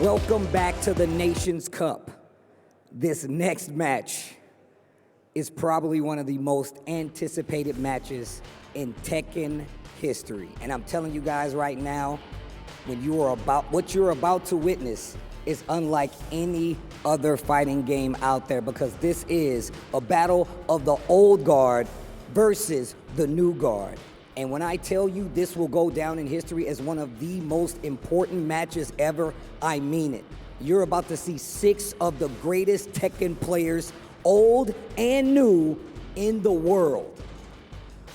Welcome back to the Nations Cup. This next match is probably one of the most anticipated matches in Tekken history. And I'm telling you guys right now, what you're about to witness is unlike any other fighting game out there, because this is a battle of the old guard versus the new guard. And when I tell you this will go down in history as one of the most important matches ever, I mean it. You're about to see 6 of the greatest Tekken players, old and new, in the world.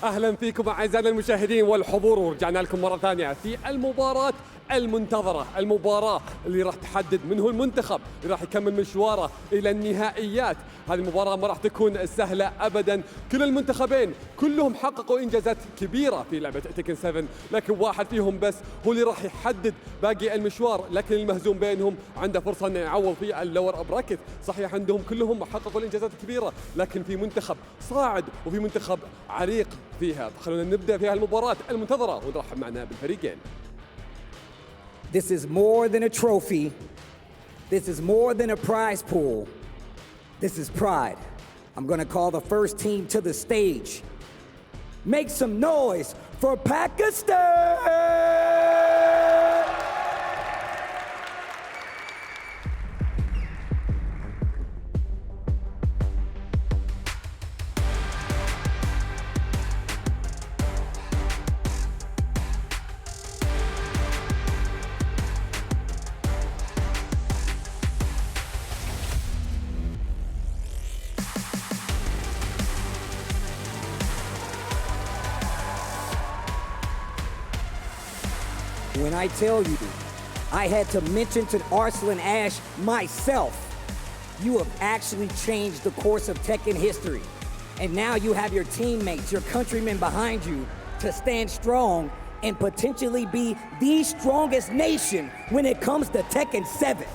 أهلا فيكم أعزائنا المشاهدين والحضور، ورجعنا لكم مرة ثانية في المباراة المنتظرة، المباراة اللي راح تحدد من هو المنتخب اللي راح يكمل مشواره إلى النهائيات. هذه المباراة ما راح تكون سهلة أبداً، كل المنتخبين كلهم حققوا إنجازات كبيرة في لعبة تيكن 7، لكن واحد فيهم بس هو اللي راح يحدد باقي المشوار، لكن المهزوم بينهم عنده فرصة أن يعوض في اللور براكت. صحيح عندهم كلهم حققوا الإنجازات الكبيرة، لكن في منتخب صاعد وفي منتخب عريق فيها. خلونا نبدأ في المباراة المنتظرة ونرحب معنا بالفريقين. This is more than a trophy. This is more than a prize pool. This is pride. I'm gonna call the first team to the stage. Make some noise for Pakistan! When I tell you, I had to mention to Arslan Ash myself, you have actually changed the course of Tekken history. And now you have your teammates, your countrymen behind you to stand strong and potentially be the strongest nation when it comes to Tekken 7.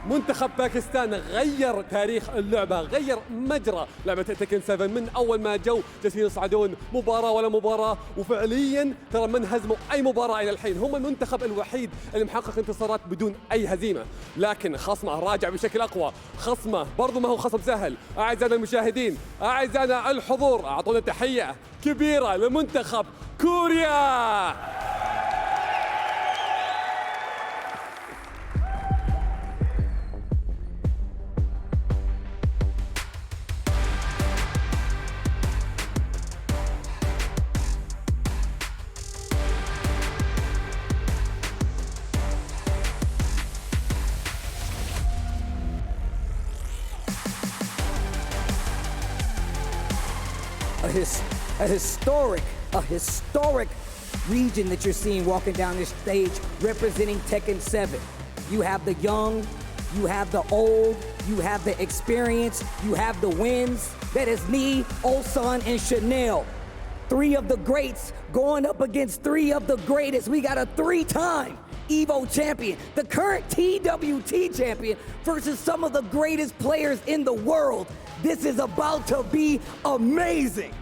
منتخب باكستان غير تاريخ اللعبة، غير مجرى لعبة تيكن 7 من أول ما جو جالسين يصعدون مباراة ولا مباراة، وفعلياً ترى من هزموا أي مباراة إلى الحين. هم المنتخب الوحيد اللي محقق انتصارات بدون أي هزيمة، لكن خصمه راجع بشكل أقوى. خصمه برضو ما هو خصم سهل. أعزائنا المشاهدين، أعزائنا الحضور، أعطونا تحية كبيرة لمنتخب كوريا. A historic region that you're seeing walking down this stage representing Tekken 7. You have the young, you have the old, you have the experience, you have the wins. That is me, Ulsan, and Chanel. 3 of the greats going up against 3 of the greatest. We got a 3-time Evo champion, the current TWT champion, versus some of the greatest players in the world. This is about to be amazing.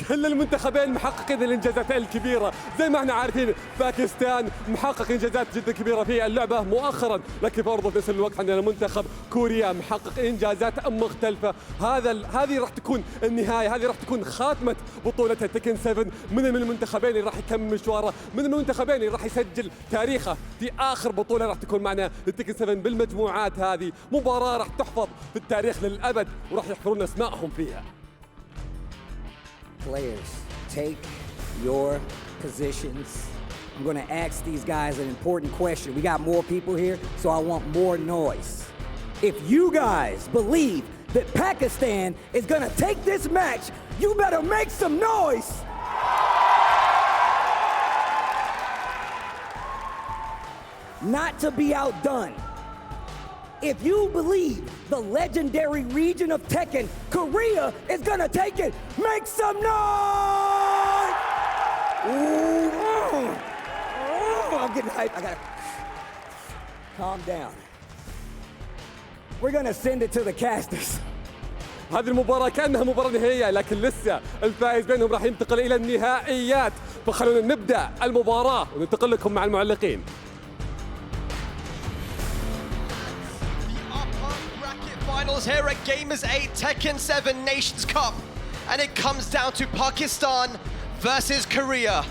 كل المنتخبين محققين الانجازات الكبيره، زي ما احنا عارفين باكستان محقق انجازات جدا كبيره في اللعبه مؤخرا، لكن برضه في نفس الوقت عندنا منتخب كوريا محقق انجازات مختلفه. هذه راح تكون النهايه، هذه راح تكون خاتمه بطوله تيكن 7 من المنتخبين اللي راح يكمل مشواره، من المنتخبين اللي راح يسجل تاريخه في اخر بطوله راح تكون معنا للتيكن 7 بالمجموعات. هذه مباراه راح تحفظ في التاريخ للابد وراح يحفرون اسمائهم فيها. Players, take your positions. I'm going to ask these guys an important question. We got more people here, so I want more noise. If you guys believe that Pakistan is going to take this match, you better make some noise. Not to be outdone, if you believe the legendary region of Tekken, Korea, is gonna take it, make some noise! Ooh, I'm getting hyped. I gotta calm down. We're gonna send it to the casters. هذه المباراة كأنها مباراة نهائية، لكن لسه الفائز بينهم راح ينتقل إلى النهائيات، فخلونا نبدأ المباراة وننتقل لكم مع المعلقين. finals here at Gamers8 Tekken 7 Nations Cup. And it comes down to Pakistan versus Korea.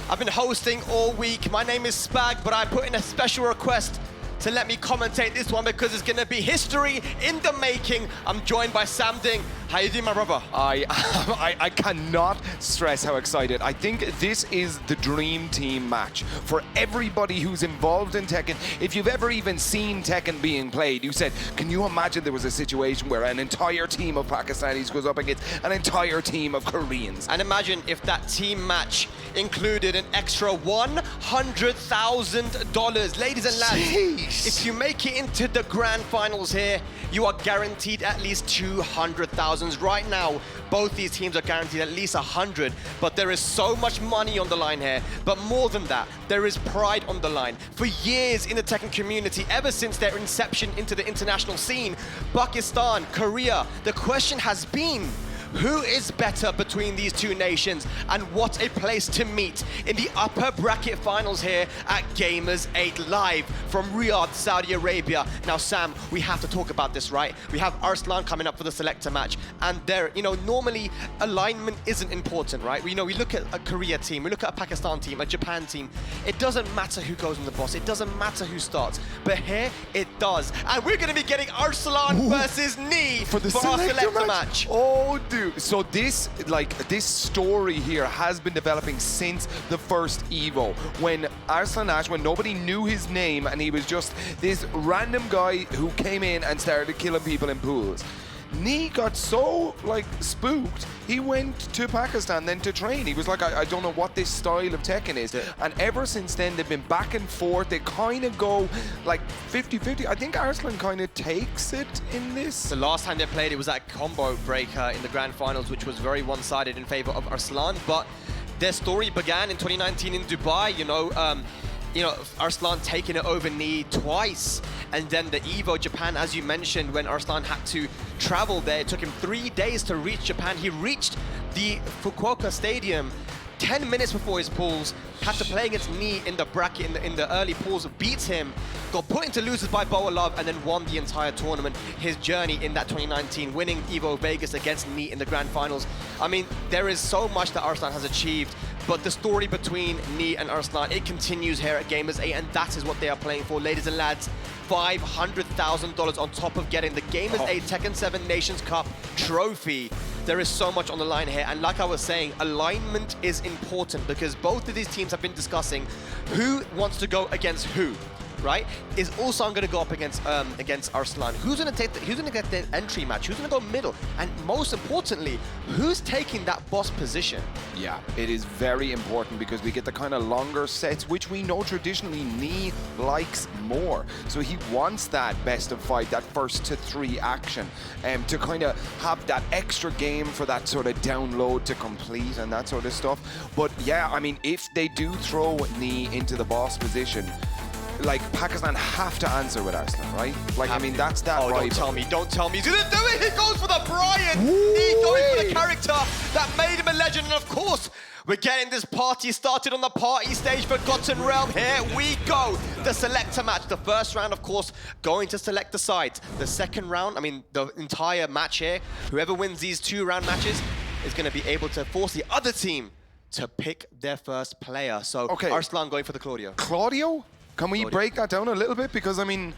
I've been hosting all week. My name is Spag, but I put in a special request to let me commentate this one because it's gonna be history in the making. I'm joined by Sam Ding. How you doing, my brother? I cannot stress how excited. I think this is the dream team match for everybody who's involved in Tekken. If you've ever even seen Tekken being played, you said, can you imagine there was a situation where an entire team of Pakistanis goes up against an entire team of Koreans? And imagine if that team match included an extra $100,000. Ladies and lads, Jeez. if you make it into the grand finals here, you are guaranteed at least 200,000. Right now, both these teams are guaranteed at least 100, but there is so much money on the line here. But more than that, there is pride on the line. For years in the Tekken community, ever since their inception into the international scene, Pakistan, Korea, the question has been, who is better between these two nations, and what a place to meet in the upper bracket finals here at Gamers8 live from Riyadh, Saudi Arabia. Now, Sam, we have to talk about this, right? We have Arslan coming up for the Selector match, and there, normally alignment isn't important, right? We look at a Korea team, we look at a Pakistan team, a Japan team. It doesn't matter who goes in the boss, it doesn't matter who starts, but here it does. And we're going to be getting Arslan versus Knee for our Selector match. Oh, dude. So this story here has been developing since the first Evo, when Arslan Ash, when nobody knew his name and he was just this random guy who came in and started killing people in pools. Nee got so spooked, he went to Pakistan then to train. He was like, I don't know what this style of Tekken is. Yeah. And ever since then, they've been back and forth. They kind of go like 50-50. I think Arslan kind of takes it in this. The last time they played, it was that combo breaker in the grand finals, which was very one-sided in favor of Arslan. But their story began in 2019 in Dubai, Arslan taking it over Knee twice. And then the Evo Japan, as you mentioned, when Arslan had to travel there, it took him 3 days to reach Japan. He reached the Fukuoka Stadium 10 minutes before his pools, had to play against Knee in the bracket in the early pools, beats him, got put into losers by Boa Love, and then won the entire tournament. His journey in that 2019, winning Evo Vegas against Knee in the grand finals. I mean, there is so much that Arslan has achieved, but the story between Knee and Arslan, it continues here at Gamers8, and that is what they are playing for, ladies and lads. $500,000 on top of getting the Gamers8 Tekken 7 Nations Cup trophy. There is so much on the line here, and like I was saying, alignment is important because both of these teams have been discussing who wants to go against who, right? Is Ulsan going to go up against Arslan? Who's going to get the entry match? Who's going to go middle? And most importantly, who's taking that boss position? Yeah, it is very important because we get the kind of longer sets, which we know traditionally Nee likes more. So he wants that best of 5, that first to 3 action, to kind of have that extra game for that sort of download to complete and that sort of stuff. But yeah, I mean, if they do throw Nee into the boss position, Pakistan have to answer with Arslan, right? I mean, that's that rival. Don't tell me. He's gonna do it! He goes for the Brian! He's going for the character that made him a legend, and of course, we're getting this party started on the party stage. Forgotten Realm, here we go. The Selector match, the first round, of course, going to select the sides. The second round, I mean, the entire match here, whoever wins these 2-round matches is gonna be able to force the other team to pick their first player. So, okay. Arslan going for the Claudio. Claudio? Can we break that down a little bit? Because, I mean,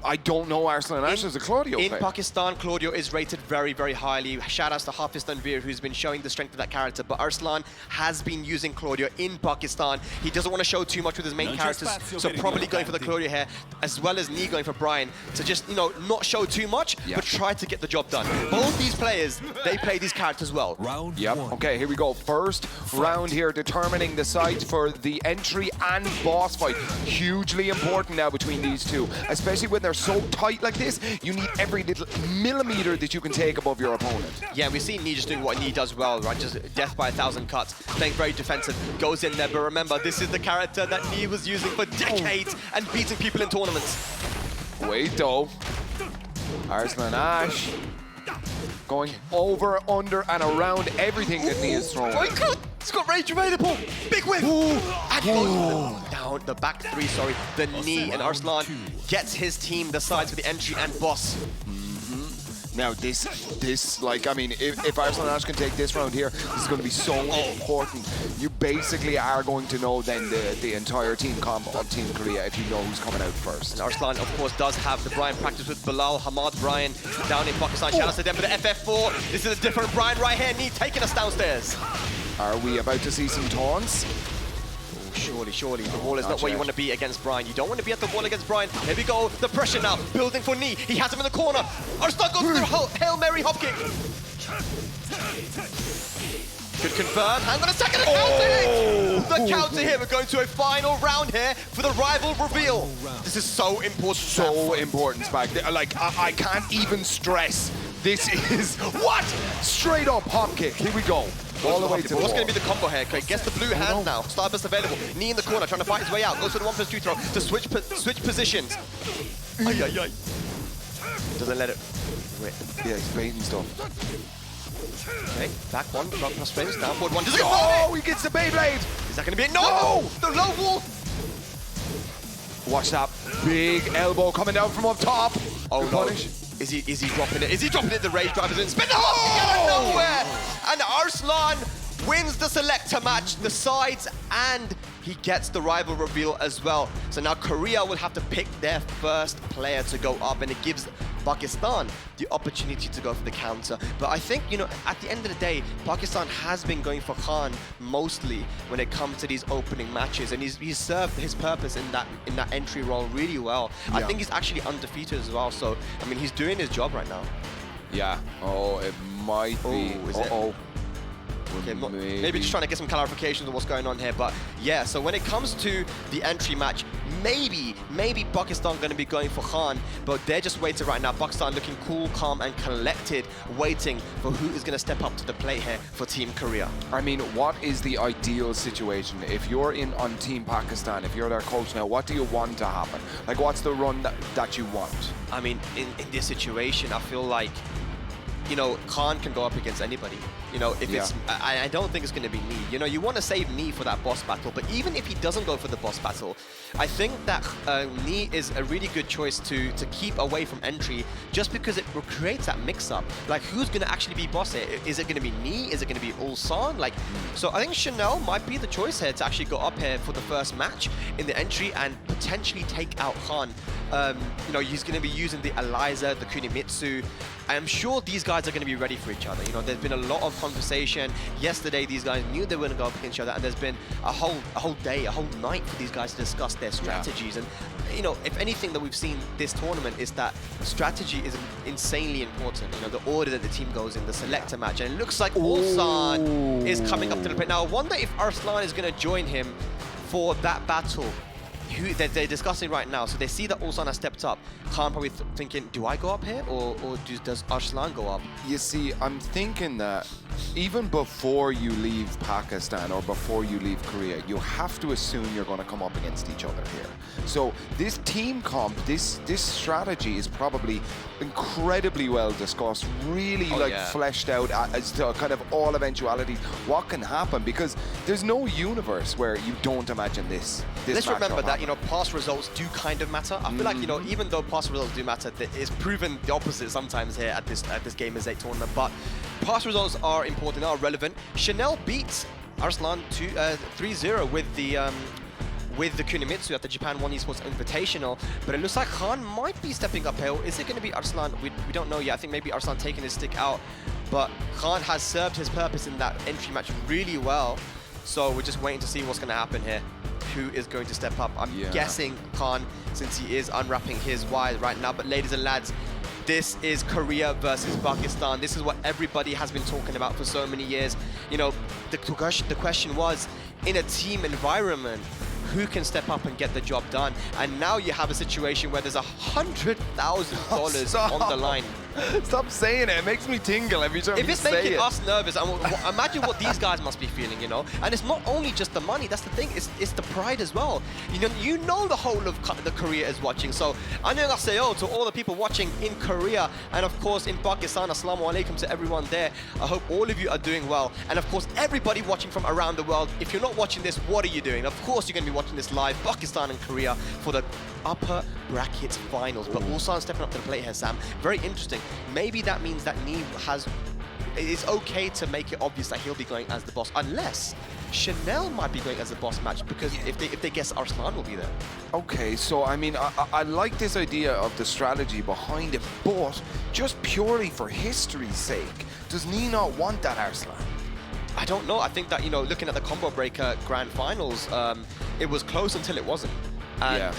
I don't know Arslan Ash as a Claudio player. In Pakistan, Claudio is rated very, very highly. Shout outs to Hafiz Tanveer, who's been showing the strength of that character. But Arslan has been using Claudio in Pakistan. He doesn't want to show too much with his main characters, so probably going for the Claudio here, as well as Nee going for Brian, to just, not show too much, but try to get the job done. Both these players, they play these characters well. Round one. Okay, here we go. First round here, determining the sides for the entry and boss fight. Hugely important now between these two. Especially when they're so tight like this, you need every little millimeter that you can take above your opponent. Yeah, we've seen Nee just doing what Nee does well, right? Just death by 1,000 cuts, playing very defensive, goes in there, but remember, this is the character that Nee was using for decades and beating people in tournaments. Wait though, Arslan Ash going over, under, and around everything that Nee is throwing. Oh my God, he's got rage available. Big whip. And he goes down the back 3, the knee, and Arslan gets his team the sides for the entry and boss. Now this, like, I mean, if Arslan Ash can take this round here, this is going to be so important. You basically are going to know then the entire team comp of Team Korea if you know who's coming out first. And Arslan, of course, does have the Brian practice with Bilal Hamad Brian down in Pakistan. Shout out to them for the FF4. This is a different Brian right here. Knee taking us downstairs. Are we about to see some taunts? Surely. The wall is not where you want to be against Brian. You don't want to be at the wall against Brian. Here we go. The pressure now. Building for knee. He has him in the corner. Arslan goes to the Hail Mary hop kick. Good confirm. Hang on a second. The counter here. We're going to a final round here for the rival reveal. This is so important. So important, Spag. Like, I can't even stress. This is what? Straight up hop kick. Here we go. All the way to the What's wall. going to be the combo here? Okay, gets the blue hand now. Starburst available. Knee in the corner, trying to fight his way out. Goes for the 1+2 throw to switch positions. Ay. Doesn't let it. Wait. Yeah, he's baiting stuff. Okay, back one, front plus frames, down forward one. Does it Oh, he gets the Beyblade! Is that going to be it? No! The low wall! Watch that big elbow coming down from up top. Oh Good no. punish. Is he dropping it? Is he dropping it? The rage drivers in. Spin the hop out of nowhere! And Arslan wins the Selector match, the sides, and he gets the rival reveal as well. So now Korea will have to pick their first player to go up, and it gives Pakistan the opportunity to go for the counter. But I think, you know, at the end of the day, Pakistan has been going for Khan mostly when it comes to these opening matches, and he's served his purpose in that entry role really well. Yeah. I think he's actually undefeated as well. So I mean, he's doing his job right now. Yeah. Oh, it might be. Is it? Okay, maybe just trying to get some clarifications on what's going on here, but yeah, so when it comes to the entry match, maybe Pakistan going to be going for Khan, but they're just waiting right now. Pakistan looking cool, calm, and collected, waiting for who is going to step up to the plate here for Team Korea. I mean, what is the ideal situation? If you're on Team Pakistan, if you're their coach now, what do you want to happen? Like, what's the run that you want? I mean, in this situation, I feel like, you know, Khan can go up against anybody. You know, if it's, I don't think it's going to be Knee. You know, you want to save Knee for that boss battle, but even if he doesn't go for the boss battle, I think that Knee is a really good choice to keep away from entry, just because it creates that mix-up. Like, who's going to actually be boss here? Is it going to be Knee? Is it going to be Ulsan? Like, so I think Chanel might be the choice here to actually go up here for the first match in the entry and potentially take out Khan. You know, he's going to be using the Eliza, the Kunimitsu. I'm sure these guys are going to be ready for each other. You know, there's been a lot of conversation. Yesterday, these guys knew they were going to go up against each other, and there's been a whole day, a whole night for these guys to discuss their strategies. And, you know, if anything that we've seen this tournament is that strategy is insanely important. You know, the order that the team goes in, the Selector match. And it looks like Ulsan is coming up to the plate. Now, I wonder if Arslan is going to join him for that battle. They're discussing right now, so they see that Ulsan has stepped up. Khan probably thinking, do I go up here, or does Arslan go up? You see, I'm thinking that even before you leave Pakistan or before you leave Korea, you have to assume you're going to come up against each other here. So this team comp, this strategy is probably incredibly well discussed, really fleshed out as to kind of all eventualities, what can happen, because there's no universe where you don't imagine this. Let's remember that, you know, past results do kind of matter. I feel like, you know, even though past results do matter, it's proven the opposite sometimes here at this Gamers8 tournament. But past results are important, are relevant. Chanel beats Arslan 3-0 with the Kunimitsu at the Japan One Esports Invitational, but it looks like Khan might be stepping up here. Is it going to be Arslan? We don't know yet. I think maybe Arslan taking his stick out, but Khan has served his purpose in that entry match really well. So we're just waiting to see what's going to happen here. Who is going to step up? I'm guessing Khan, since he is unwrapping his wires right now. But ladies and lads, this is Korea versus Pakistan. This is what everybody has been talking about for so many years. You know, the question was, in a team environment, who can step up and get the job done? And now you have a situation where there's $100,000 on the line. Stop saying it. It makes me tingle every time you say it. If it's making us nervous, imagine what these guys must be feeling, you know? And it's not only just the money, that's the thing, it's the pride as well. You know the whole of the Korea is watching. So, annyeonghaseyo to all the people watching in Korea, and of course in Pakistan, assalamu alaikum to everyone there. I hope all of you are doing well. And of course, everybody watching from around the world, if you're not watching this, what are you doing? Of course you're going to be watching this live, Pakistan and Korea, for the upper bracket finals. But Ulsan stepping up to the plate here, Sam. Very interesting. maybe that means that Nee it's okay to make it obvious that he'll be going as the boss, unless Chanel might be going as the boss match, because if they guess Arslan will be there. Okay, so I mean, I like this idea of the strategy behind it, but just purely for history's sake, does Nee not want that Arslan? I don't know. I think that, you know, looking at the Combo Breaker Grand Finals, it was close until it wasn't. And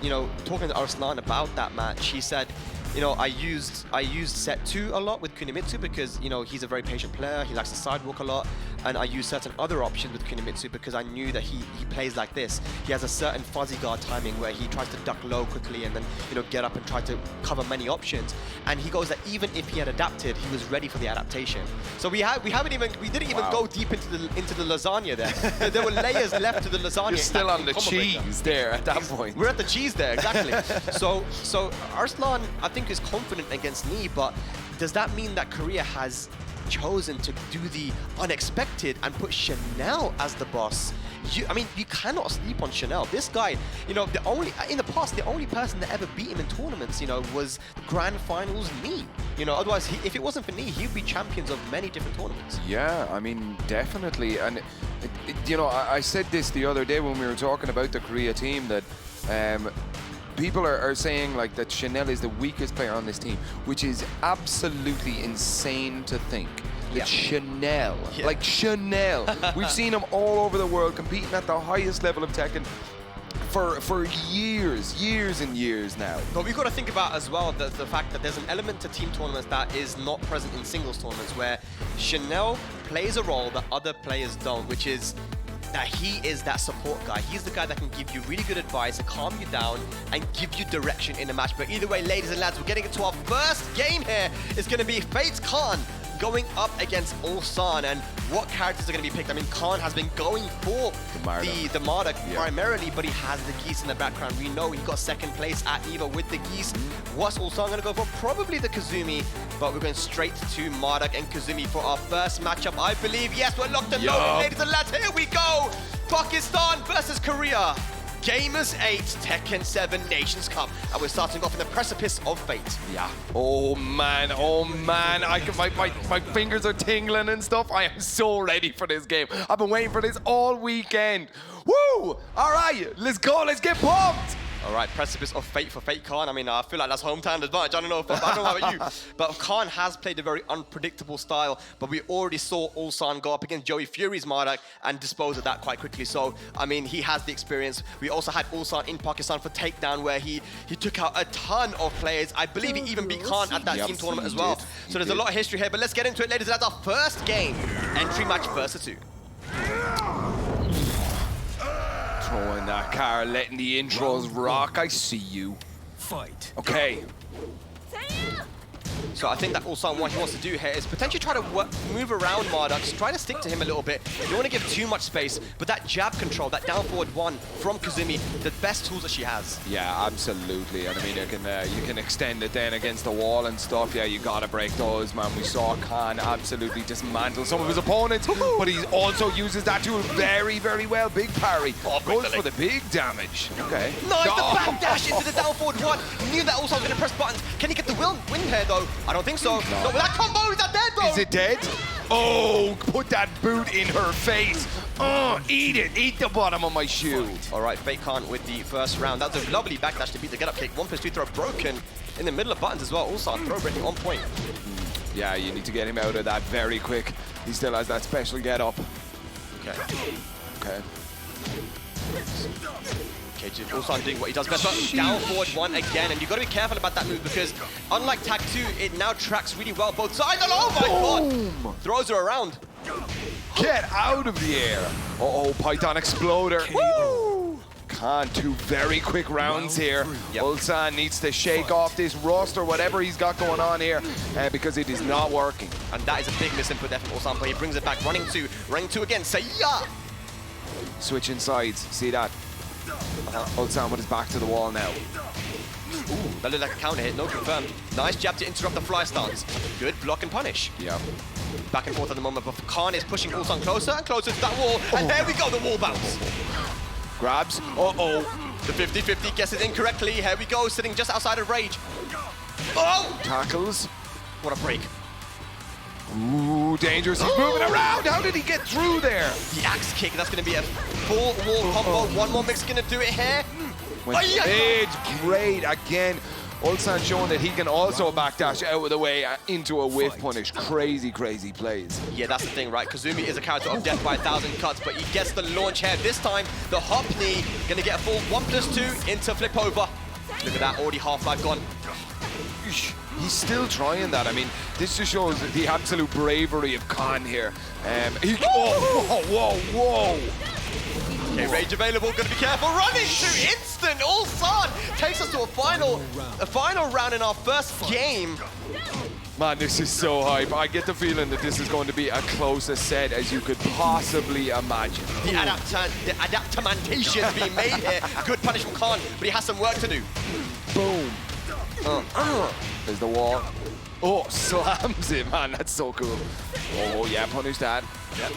you know, talking to Arslan about that match, he said, you know, I used set 2 a lot with Kunimitsu because, you know, he's a very patient player, he likes to sidewalk a lot, and I used certain other options with Kunimitsu because I knew that he plays like this. He has a certain fuzzy guard timing where he tries to duck low quickly and then, you know, get up and try to cover many options. And he goes that even if he had adapted, he was ready for the adaptation. So we didn't even go deep into the lasagna there. There were layers left to the lasagna. You're still on the cheese there at that point. We're at the cheese there, exactly. so Arslan, I think, is confident against Nee, but does that mean that Korea has chosen to do the unexpected and put Chanel as the boss? I mean, you cannot sleep on Chanel. This guy, you know, in the past, the only person that ever beat him in tournaments, you know, was Grand Finals Nee. You know, otherwise, if it wasn't for Nee, he'd be champions of many different tournaments. Yeah, I mean, definitely. And, you know, I said this the other day when we were talking about the Korea team, that people are saying like that Chanel is the weakest player on this team, which is absolutely insane to think. That Chanel, like Chanel, we've seen him all over the world competing at the highest level of Tekken for years and years now. But we've got to think about as well the fact that there's an element to team tournaments that is not present in singles tournaments, where Chanel plays a role that other players don't, which is that he is that support guy. He's the guy that can give you really good advice and calm you down and give you direction in a match. But either way, ladies and lads, we're getting into our first game here. It's going to be Fates Khan going up against Ulsan, and what characters are going to be picked? I mean, Khan has been going for the Marduk primarily, but he has the Geese in the background. We know he got second place at EVO with the Geese. What's Ulsan going to go for? Probably the Kazumi, but we're going straight to Marduk and Kazumi for our first matchup, I believe. Yes, we're locked and loaded, ladies and lads. Here we go. Pakistan versus Korea. Gamers8 Tekken 7 Nations Cup, and we're starting off in the precipice of fate. Yeah. Oh man, my fingers are tingling and stuff. I am so ready for this game. I've been waiting for this all weekend. Woo! All right, let's go. Let's get pumped. All right, precipice of fate for Fate Khan. I mean, I feel like that's hometown advantage. I don't know about you, but Khan has played a very unpredictable style. But we already saw Ulsan go up against Joey Fury's Marduk and dispose of that quite quickly. So, I mean, he has the experience. We also had Ulsan in Pakistan for Takedown, where he took out a ton of players. I believe he even beat Khan at that team tournament as well. So there's a lot of history here. But let's get into it, ladies. That's our first game, entry match versus 2. Throwing that car, letting the intros rock. I see you. Fight. Okay. So I think that Ulsan, what he wants to do here is potentially try to move around Marduk, try to stick to him a little bit. You don't want to give too much space, but that jab control, that down forward 1 from Kazumi, the best tools that she has. Yeah, absolutely. And I mean, you can extend it then against the wall and stuff. Yeah, you gotta break those, man. We saw Khan absolutely dismantle some of his opponents, but he also uses that tool very, very well. Big parry. Goes for the big damage. Okay. Nice, the backdash into the down forward 1. Knew that Ulsan was going to press buttons. Can he get the win here, though? I don't think so. No, that combo, is that dead, though? Is it dead? Oh, put that boot in her face. Oh, eat it. Eat the bottom of my shoe. All right, Fate Khan with the first round. That was a lovely backdash to beat the get-up kick. 1+2 throw broken in the middle of buttons as well. Ulsan throw breaking on point. Yeah, you need to get him out of that very quick. He still has that special get-up. Okay. Okay, Ulsan doing what he does best, but down forward 1 again, and you've got to be careful about that move because unlike tag 2, it now tracks really well both sides. And oh my god! Throws her around. Get out of the air! Uh-oh, Python Exploder. Woo! Khan, 2 very quick rounds here. Ulsan needs to shake off this rust or whatever he's got going on here because it is not working. And that is a big misinput there from Ulsan, but he brings it back, running 2 again, say ya! Switching sides, see that? Ulsan with his back to the wall now. Ooh, that looked like a counter hit, no confirmed. Nice jab to interrupt the fly stance. Good block and punish. Yeah. Back and forth at the moment, but Khan is pushing Ulsan closer and closer to that wall. And there we go, the wall bounce. Grabs. Uh-oh. The 50-50 guesses incorrectly. Here we go, sitting just outside of rage. Oh! Tackles. What a break. Ooh, dangerous. He's moving around. How did he get through there? The axe kick, that's going to be a full wall combo. One more mix going to do it here. It's great again. Ulsan showing that he can also backdash out of the way into a whiff punish. Crazy, crazy plays. Yeah, that's the thing, right? Kazumi is a character of death by 1,000 cuts, but he gets the launch here. This time, the hop knee, going to get a full 1+2 into flip over. Look at that, already half-life gone. He's still trying that. I mean, this just shows the absolute bravery of Khan here. Whoa. Okay, rage available, gotta be careful. Running to instant, Ulsan takes us to a final round in our first game. Man, this is so hype. I get the feeling that this is going to be a closer set as you could possibly imagine. The adaptamantation being made here. Good punish from Khan, but he has some work to do. Boom. There's the wall. Oh, slams it, man. That's so cool. Oh, yeah, punish that. Yep.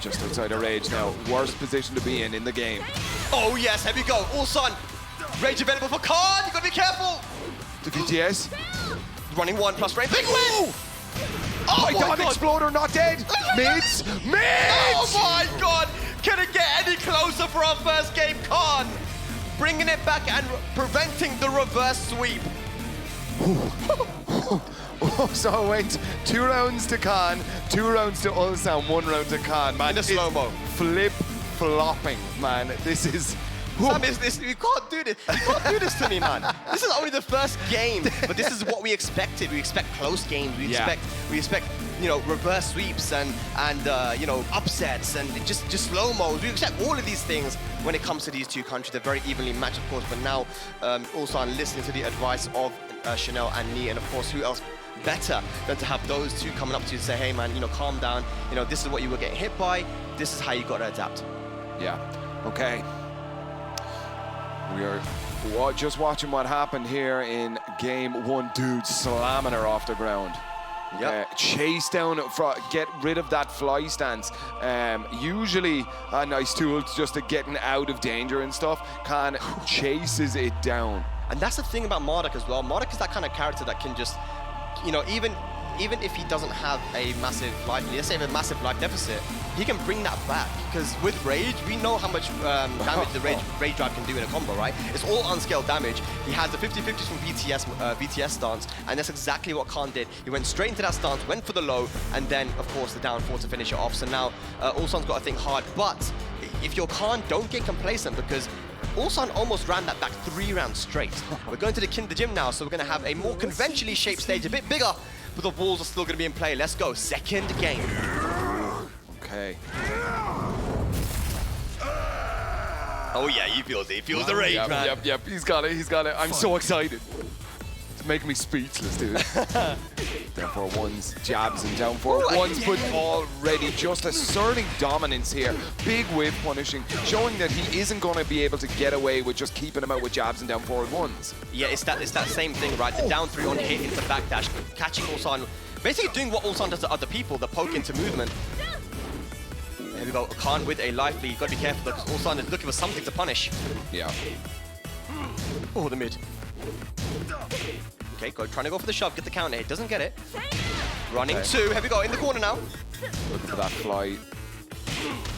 Just outside of rage now. Worst position to be in the game. Oh, yes, here we go. Ulsan, rage available for Khan. You gotta be careful. The VTS. Running 1+ range. Big win! Oh my god, Exploder not dead! Mids! Oh my god! Can it get any closer for our first game? Khan bringing it back and preventing the reverse sweep. So it went 2 rounds to Khan, 2 rounds to Ulsan, 1 round to Khan. Man, in a slow-mo. Flip-flopping, man. This is... Sam, you can't do this. You can't do this to me, man. This is only the first game, but this is what we expected. We expect close games. We expect, you know, reverse sweeps and you know, upsets and just slow-mos. We expect all of these things when it comes to these two countries. They're very evenly matched, of course, but now also listening to the advice of Chanel and Nee, and of course, who else better than to have those two coming up to you and say, hey, man, you know, calm down. You know, this is what you were getting hit by. This is how you got to adapt. Yeah. Okay. We are just watching what happened here in game 1. Dude slamming her off the ground. Yep. Chase down, get rid of that fly stance. Usually a nice tool just to getting out of danger and stuff. Khan chases it down. And that's the thing about Marduk as well. Marduk is that kind of character that can just, you know, even if he doesn't have a massive life, let's say a massive life deficit, he can bring that back. Because with Rage, we know how much damage the Rage Drive can do in a combo, right? It's all unscaled damage. He has the 50-50s from VTS stance, and that's exactly what Khan did. He went straight into that stance, went for the low, and then, of course, the down 4 to finish it off. So now, Ulsan's got to think hard. But if you're Khan, don't get complacent, because Ulsan almost ran that back 3 rounds straight. We're going to the gym now, so we're going to have a more conventionally shaped stage, a bit bigger, but the walls are still going to be in play. Let's go. Second game. Okay. Oh yeah, he feels it. He feels the rage, man. Yep. He's got it. I'm so excited. It's making me speechless, dude. Down 4-1s, jabs and down 4-1s, but already just asserting dominance here. Big whip punishing, showing that he isn't going to be able to get away with just keeping him out with jabs and down 4-1s. Yeah, it's that same thing, right? The down 3 on hit into backdash, catching Ulsan, basically doing what Ulsan does to other people, the poke into movement. There we go, Khan with a life lead. Got to be careful because Ulsan is looking for something to punish. Yeah. Oh, the mid. Okay, trying to go for the shove, get the counter hit, doesn't get it. Running 2, here we go, in the corner now. Looking for that fly.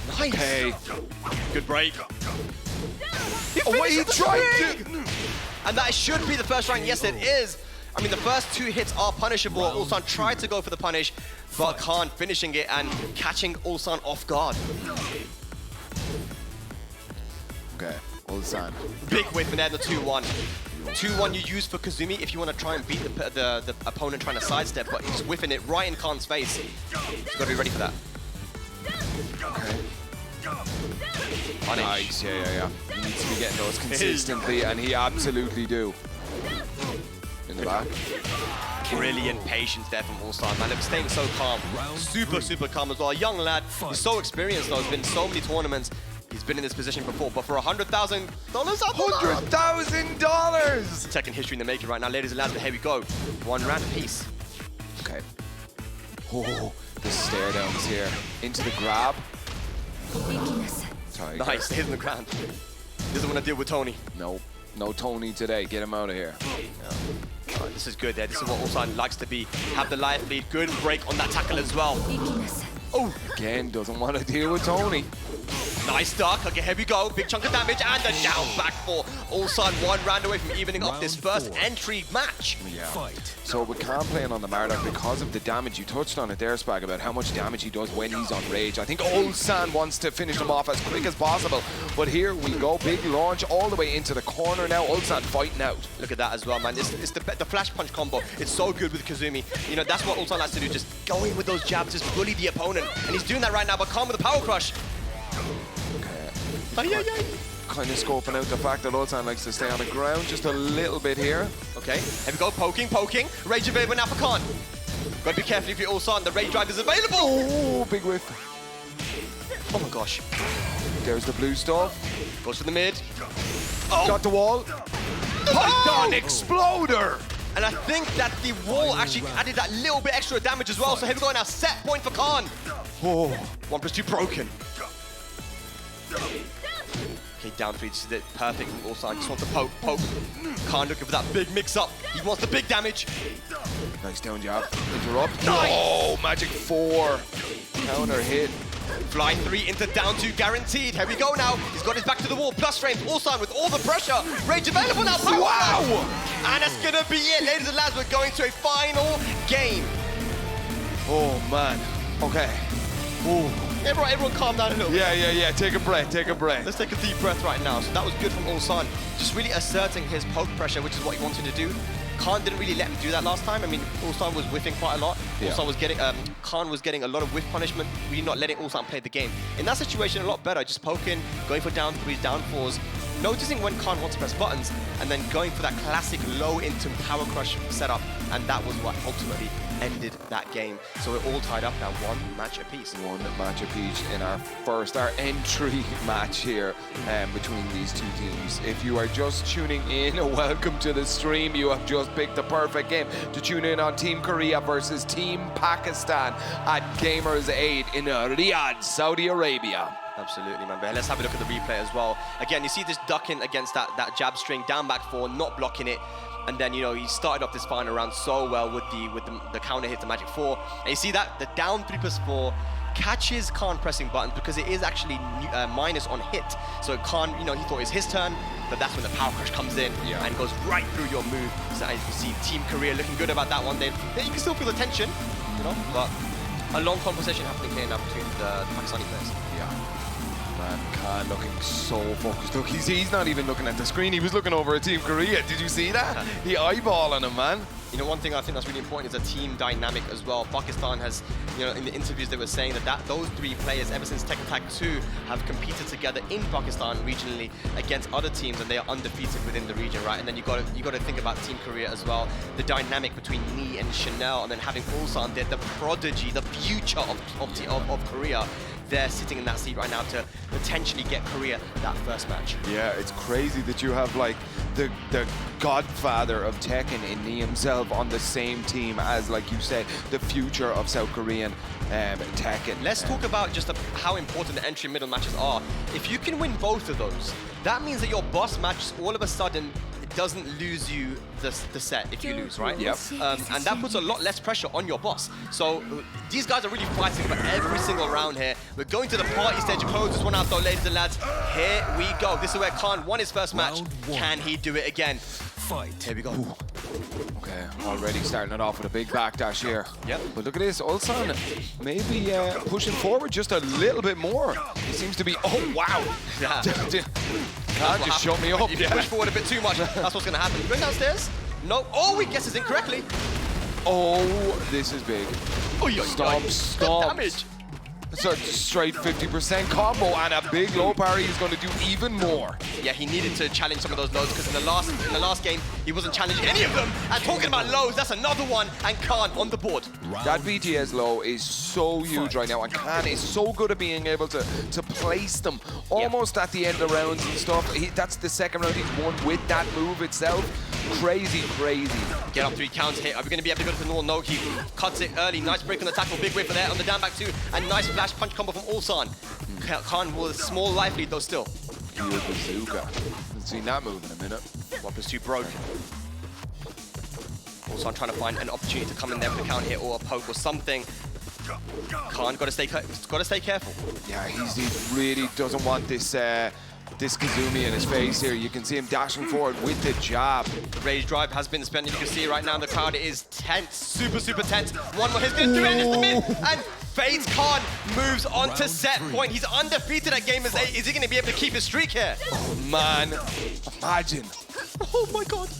Nice. Okay. Good break. He tried to... And that should be the first round. Yes, it is. I mean, the first 2 hits are punishable. Ulsan tried to go for the punish, but Khan finishing it and catching Ulsan off guard. Okay, Ulsan. Big whip and then the 2-1. 2-1 you use for Kazumi if you want to try and beat the opponent trying to sidestep, but he's whiffing it right in Khan's face. He's got to be ready for that. Okay. Punish. Nice, yeah. He needs to be getting those consistently, and he absolutely do. In the back. Brilliant patience there from Ulsan, man. They're staying so calm. Super calm as well. A young lad. He's so experienced though. He's been in so many tournaments. He's been in this position before, but for $100,000, $100,000! Tekken history in the making right now, ladies and lads, but here we go. 1 round apiece. Okay. Oh, the stare downs here. Into the grab. Tiger. Nice, hitting the ground. Doesn't want to deal with Tony. No Tony today. Get him out of here. Right, this is good there. This is what Ulsan likes to be. Have the life lead. Good break on that tackle as well. Oh, Again, doesn't want to deal with Tony. nice duck. Okay, here we go. Big chunk of damage and a down back for Ulsan. 1 round away from evening up this first entry match. Yeah. So with Khan playing on the Marduk, because of the damage, you touched on it there, Spag, about how much damage he does when he's on rage. I think Ulsan wants to finish him off as quick as possible. But here we go. Big launch all the way into the corner now. Ulsan fighting out. Look at that as well, man. It's the flash punch combo. It's so good with Kazumi. You know, that's what Ulsan likes to do. Just go in with those jabs, just bully the opponent. And he's doing that right now, but Khan with a power crush. Kind of scoping out the fact that Ulsan likes to stay on the ground just a little bit here. Okay, here we go. Poking. Rage available now for Khan. Gotta be careful if you're Ulsan. The rage drive is available. Oh, big whiff. Oh my gosh. There's the blue stuff. Goes for the mid. Oh! Got the wall. Python exploder. And I think that the wall actually added that little bit extra damage as well. So here we go now. Set point for Khan. Oh. 1+2 broken. Okay, down 3. This is it. Perfect from Ulsan. Just wants to poke. Khan looking for that big mix-up. He wants the big damage. Nice down jab. Interrupt. Oh, magic 4. Counter hit. Fly 3 into down 2 guaranteed. Here we go now. He's got his back to the wall. Plus frames. Ulsan with all the pressure. Rage available now. Power Wow! flash. And that's gonna be it, ladies and lads. We're going to a final game. Oh, man. Okay. Ooh. Everyone calm down a little bit. Yeah. Take a breath. Let's take a deep breath right now. So that was good from Ulsan. Just really asserting his poke pressure, which is what he wanted to do. Khan didn't really let him do that last time. I mean, Ulsan was whiffing quite a lot. Yeah. Ulsan was getting, Khan was getting a lot of whiff punishment, really not letting Ulsan play the game. In that situation, a lot better. Just poking, going for down 3s, down 4s, noticing when Khan wants to press buttons, and then going for that classic low into power crush setup. And that was what ultimately ended that game. So we're all tied up now, 1 match apiece. 1 match apiece in our entry match here between these two teams. If you are just tuning in, welcome to the stream. You have just picked the perfect game to tune in on Team Korea versus Team Pakistan at Gamers8 in Riyadh, Saudi Arabia. Absolutely, man. But let's have a look at the replay as well. Again, you see this ducking against that jab string, down back 4, not blocking it. And then, you know, he started off this final round so well with the counter hit, the magic 4. And you see that the down 3+4 catches Khan pressing buttons because it is actually minus on hit. So Khan, you know, he thought it was his turn, but that's when the power crush comes in and goes right through your move. So as you see, Team Korea looking good about that one. Then you can still feel the tension, you know, but a long conversation happening here now between the Pakistani players. Man, Khan looking so focused. Look, he's not even looking at the screen. He was looking over at Team Korea. Did you see that? He eyeballing him, man. You know, one thing I think that's really important is a team dynamic as well. Pakistan has, you know, in the interviews they were saying that those 3 players ever since Tekken Tag 2 have competed together in Pakistan regionally against other teams, and they are undefeated within the region, right? And then you got to think about Team Korea as well. The dynamic between Nee and Chanel, and then having Ulsan there, the prodigy, the future of Korea. They're sitting in that seat right now to potentially get Korea that first match. Yeah, it's crazy that you have like the godfather of Tekken in Nee himself on the same team as, like you said, the future of South Korean Tekken. Let's talk about just how important the entry and middle matches are. If you can win both of those, that means that your boss match all of a sudden doesn't lose you the set if you lose, right? Yep. And that puts a lot less pressure on your boss. So these guys are really fighting for every single round here. We're going to the party stage. Close this one out though, ladies and lads. Here we go. This is where Khan won his first match. Can he do it again? Fight. Here we go. Ooh. Okay, already starting it off with a big backdash here. Yep. But look at this, Ulsan maybe pushing forward just a little bit more. He seems to be, oh wow. Yeah. Khan just shut me up. If you push forward a bit too much, that's what's gonna happen. Going downstairs? No. Oh, he guesses incorrectly. Oh, this is big. Oh, Stop. Damage. So straight 50% combo and a big low parry is going to do even more. Yeah, he needed to challenge some of those lows because in the last game he wasn't challenging any of them. And talking about lows, that's another one, and Khan on the board. That BTS low is so huge right now, and Khan is so good at being able to place them almost at the end of rounds and stuff. That's the second round he's won with that move itself. Crazy. Get up 3 counts here. Are we going to be able to go to the normal? No, he cuts it early. Nice break on the tackle. Big whip for there on the down back 2. And nice flash punch combo from Ulsan. Khan with a small life lead though still. Good bazooka. Haven't seen that move in a minute. 1+2 broke. Also, I'm trying to find an opportunity to come in there with a counter hit or a poke or something. Khan, gotta stay careful. Yeah, he really doesn't want this this Kazumi in his face here. You can see him dashing forward with the jab. Rage drive has been spent. You can see right now the crowd is tense, super tense. One more, he's gonna do it, and it's the mid, and Fades Khan moves on to set point. He's undefeated at Gamers8. Is he gonna be able to keep his streak here? Oh man, imagine. Oh my god.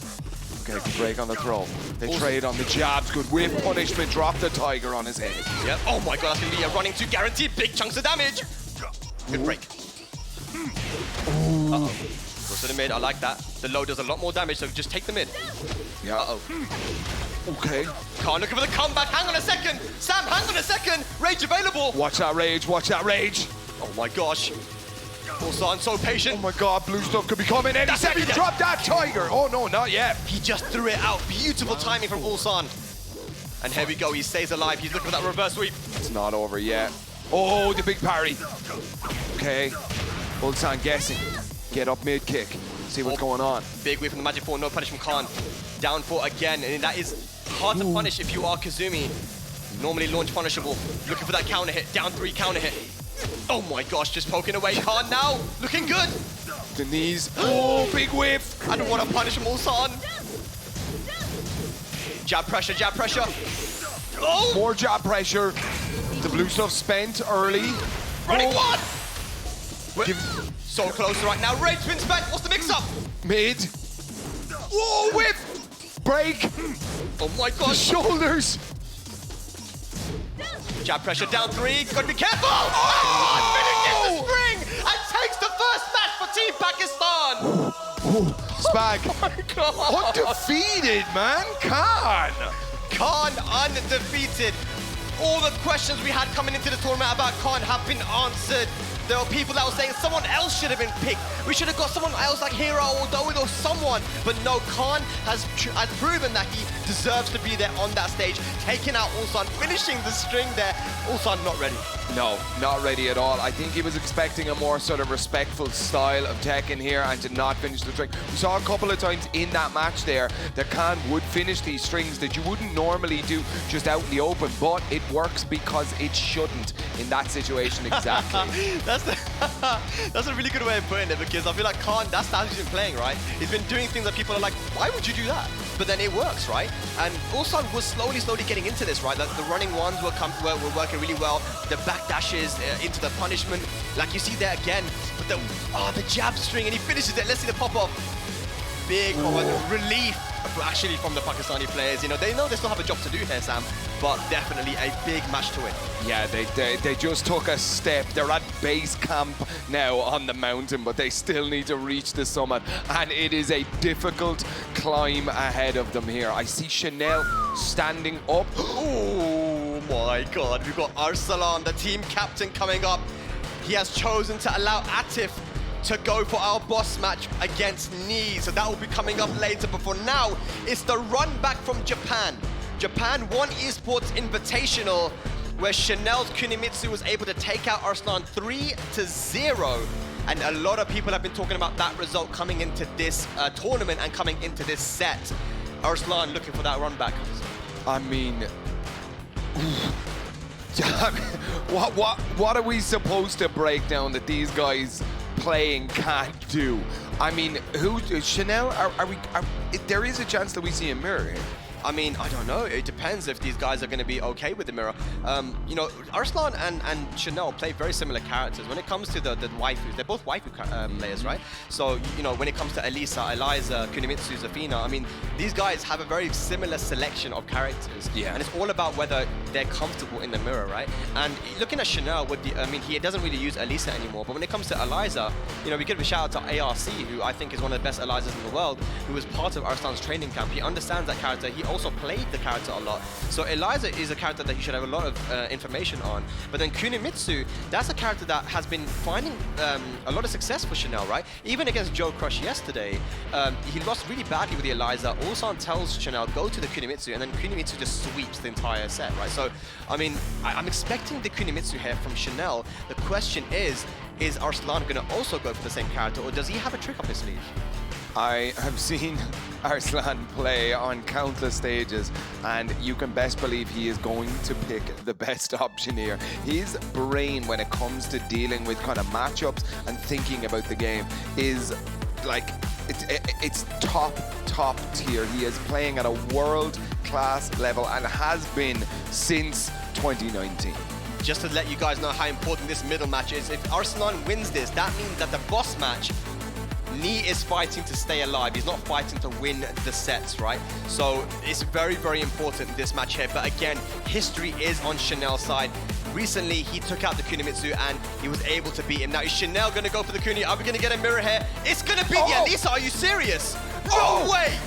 Okay, good break on the throw. They trade on the jabs. Good whip punishment. Drop the tiger on his head. Yep. Oh my god, that's gonna be a running to guarantee big chunks of damage. Good break. Uh-oh. Goes to the mid, I like that. The low does a lot more damage, so just take the mid. Yeah. Uh-oh. Okay. Khan looking for the comeback. Hang on a second. Sam, hang on a second. Rage available. Watch that rage. Watch that rage. Oh my gosh. Ulsan so patient. Oh my god, blue stuff could be coming any second. Drop that tiger. Oh no, not yet. He just threw it out. Beautiful timing from Ulsan. And here we go. He stays alive. He's looking for that reverse sweep. It's not over yet. Oh, the big parry. Okay. Ulsan guessing. Get up mid kick. See what's going on. Big whip from the Magic 4. No punish from Khan. Down 4 again. And that is hard to punish if you are Kazumi. Normally launch punishable. Looking for that counter hit. Down 3 counter hit. Oh my gosh, just poking away. Khan now looking good. The knees. Oh, big whip. I don't want to punish him, Ulsan. Jab pressure, jab pressure. Oh! More jab pressure. The blue stuff spent early. Running one! So close right now. Rage spins back. What's the mix-up? Mid. Whoa, whip. Break. Oh my The gosh. shoulders. Jab pressure down 3. Gotta be careful. Oh! Finishes the string and takes the first match for Team Pakistan. Spag. Oh my god. Undefeated, man. Khan. Khan undefeated. All the questions we had coming into the tournament about Khan have been answered. There were people that were saying someone else should have been picked. We should have got someone else like Hero or Doid or someone. But no, Khan has proven that he deserves to be there on that stage, taking out Ulsan, finishing the string there. Ulsan not ready. No, not ready at all. I think he was expecting a more sort of respectful style of Tekken here and to not finish the string. We saw a couple of times in that match there that Khan would finish these strings that you wouldn't normally do just out in the open, but it works because it shouldn't in that situation exactly. That's a really good way of putting it, because I feel like Khan, that's how he's been playing, right? He's been doing things that people are like, why would you do that? But then it works, right? And Ulsan was slowly getting into this, right? Like the running ones were working really well. The back dashes into the punishment, like you see there again. But the jab string, and he finishes it. Let's see the pop off. Big relief, actually, from the Pakistani players. You know they still have a job to do here, Sam. But definitely a big match to win. Yeah, they just took a step. They're at base camp now on the mountain, but they still need to reach the summit. And it is a difficult climb ahead of them here. I see Chanel standing up. Oh my god, we've got Arslan, the team captain, coming up. He has chosen to allow Atif to go for our boss match against Nee. So that will be coming up later. But for now, it's the run back from Japan. Japan won Esports Invitational, where Chanel's Kunimitsu was able to take out Arslan 3-0. And a lot of people have been talking about that result coming into this tournament and coming into this set. Arslan looking for that run back. I mean, what are we supposed to break down that these guys playing can't do? I mean, Chanel? There is a chance that we see a mirror here. I mean, I don't know. It depends if these guys are going to be okay with the mirror. You know, Arslan and Chanel play very similar characters. When it comes to the waifus, they're both waifu players, right? So, you know, when it comes to Elisa, Eliza, Kunimitsu, Zafina, I mean, these guys have a very similar selection of characters. Yeah. And it's all about whether they're comfortable in the mirror, right? And looking at Chanel, he doesn't really use Elisa anymore. But when it comes to Eliza, you know, we give a shout out to ARC, who I think is one of the best Elizas in the world, who was part of Arslan's training camp. He understands that character. He also played the character a lot. So Eliza is a character that you should have a lot of information on. But then Kunimitsu, that's a character that has been finding a lot of success for Chanel, right? Even against Joe Crush yesterday, he lost really badly with the Eliza. Ulsan tells Chanel, go to the Kunimitsu, and then Kunimitsu just sweeps the entire set, right? So, I mean, I'm expecting the Kunimitsu here from Chanel. The question is Arslan going to also go for the same character, or does he have a trick up his sleeve? I have seen Arslan play on countless stages, and you can best believe he is going to pick the best option here. His brain, when it comes to dealing with kind of matchups and thinking about the game, is like, it's top tier. He is playing at a world-class level and has been since 2019. Just to let you guys know how important this middle match is, if Arslan wins this, that means that the boss match, Nee is fighting to stay alive. He's not fighting to win the sets, right? So it's very, very important this match here. But again, history is on Chanel's side. Recently, he took out the Kunimitsu and he was able to beat him. Now, is Chanel going to go for the Kuni? Are we going to get a mirror here? It's going to be the Elisa. Are you serious? No way!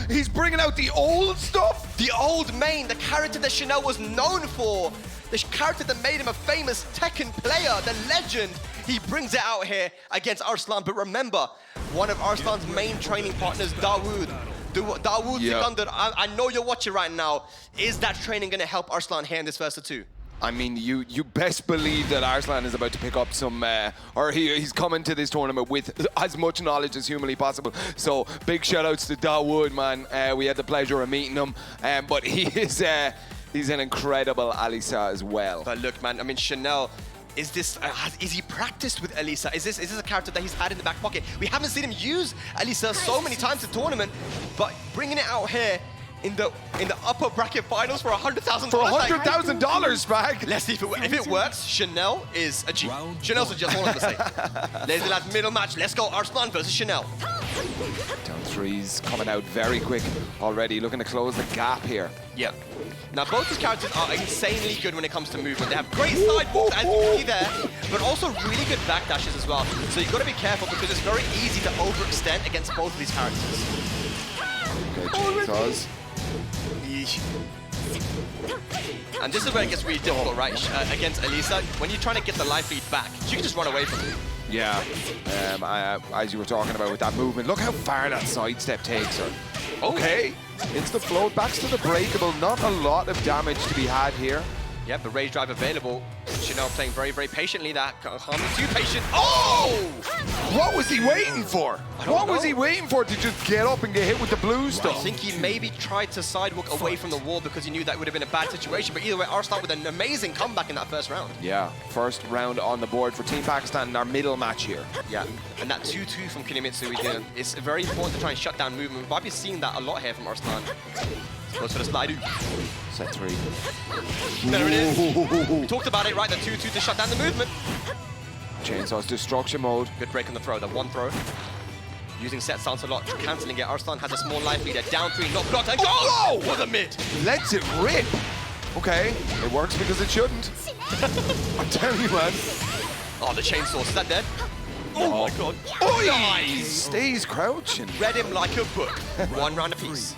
He's bringing out the old stuff? The old main, the character that Chanel was known for. The character that made him a famous Tekken player, the legend. He brings it out here against Arslan. But remember, one of Arslan's main training partners, Dawood. Dawood Sikandar, I know you're watching right now. Is that training going to help Arslan here in this first of two? I mean, you best believe that Arslan is about to pick up some, or he's coming to this tournament with as much knowledge as humanly possible. So big shout outs to Dawood, man. We had the pleasure of meeting him, but he is he's an incredible Elisa as well. But look, man, I mean, Chanel, is he practiced with Elisa? Is this a character that he's had in the back pocket? We haven't seen him use Elisa so many times in the tournament, but bringing it out here in the upper bracket finals for $100,000. For $100,000, Spag. Let's see if it works. Chanel is a G. Chanel's a G, that's all I'm gonna say. Ladies and lads, middle match. Let's go, Arslan versus Chanel. Down threes coming out very quick already, looking to close the gap here. Yeah. Now, both these characters are insanely good when it comes to movement. They have great sidewalks, as you can see there, but also really good backdashes as well. So you've got to be careful because it's very easy to overextend against both of these characters. Okay, chainsaws. And this is where it gets really difficult, right? Against Elisa, when you're trying to get the life lead back, she can just run away from you. Yeah, as you were talking about with that movement, look how far that sidestep takes her. Okay, it's the float, backs to the breakable, not a lot of damage to be had here. Yep, the rage drive available. Chanel playing very, very patiently. That Harmony too patient. Oh! What was he waiting for? What was he waiting for to just get up and get hit with the blue stuff? I think he maybe tried to sidewalk away from the wall because he knew that would have been a bad situation. But either way, Arslan with an amazing comeback in that first round. Yeah, first round on the board for Team Pakistan in our middle match here. Yeah, and that 2-2 from Kunimitsu, it's very important to try and shut down movement. We might be seeing that a lot here from Arslan. Goes for the slide. Set three. There it is. We talked about it, right? The 2-2 to shut down the movement. Chainsaw's destruction mode. Good break on the throw, the one throw. Using set stance a lot, cancelling it. Arslan has a small life leader. Down three, not blocked, and whoa! For the mid. Lets it rip. Okay, it works because it shouldn't. I'm telling you, man. Oh, the chainsaw, is that dead? Oh my god. Oh, nice. he stays crouching. Read him like a book. One round apiece.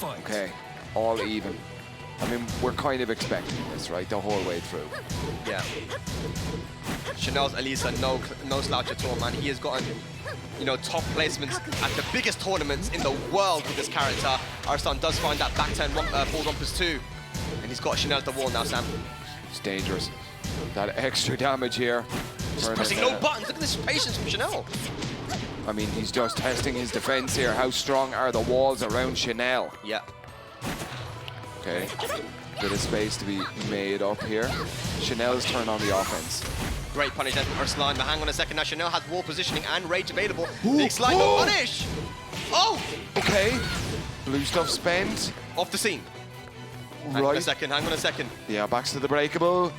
Okay, all even. I mean, we're kind of expecting this, right, the whole way through. Yeah. Chanel's Elisa, no slouch at all, man. He has gotten, top placements at the biggest tournaments in the world with this character. Arslan does find that back turn forward 1+2. And he's got Chanel at the wall now, Sam. It's dangerous. That extra damage here. Just pressing no buttons. Look at this patience from Chanel. I mean, he's just testing his defense here. How strong are the walls around Chanel? Yeah. Okay, bit of space to be made up here. Chanel's turn on the offense. Great punish there from Arslan, but hang on a second now. Chanel has wall positioning and rage available. Big slide, no punish! Oh! Okay, blue stuff spent. Off the scene. Right. Hang on a second. Yeah, backs to the breakable.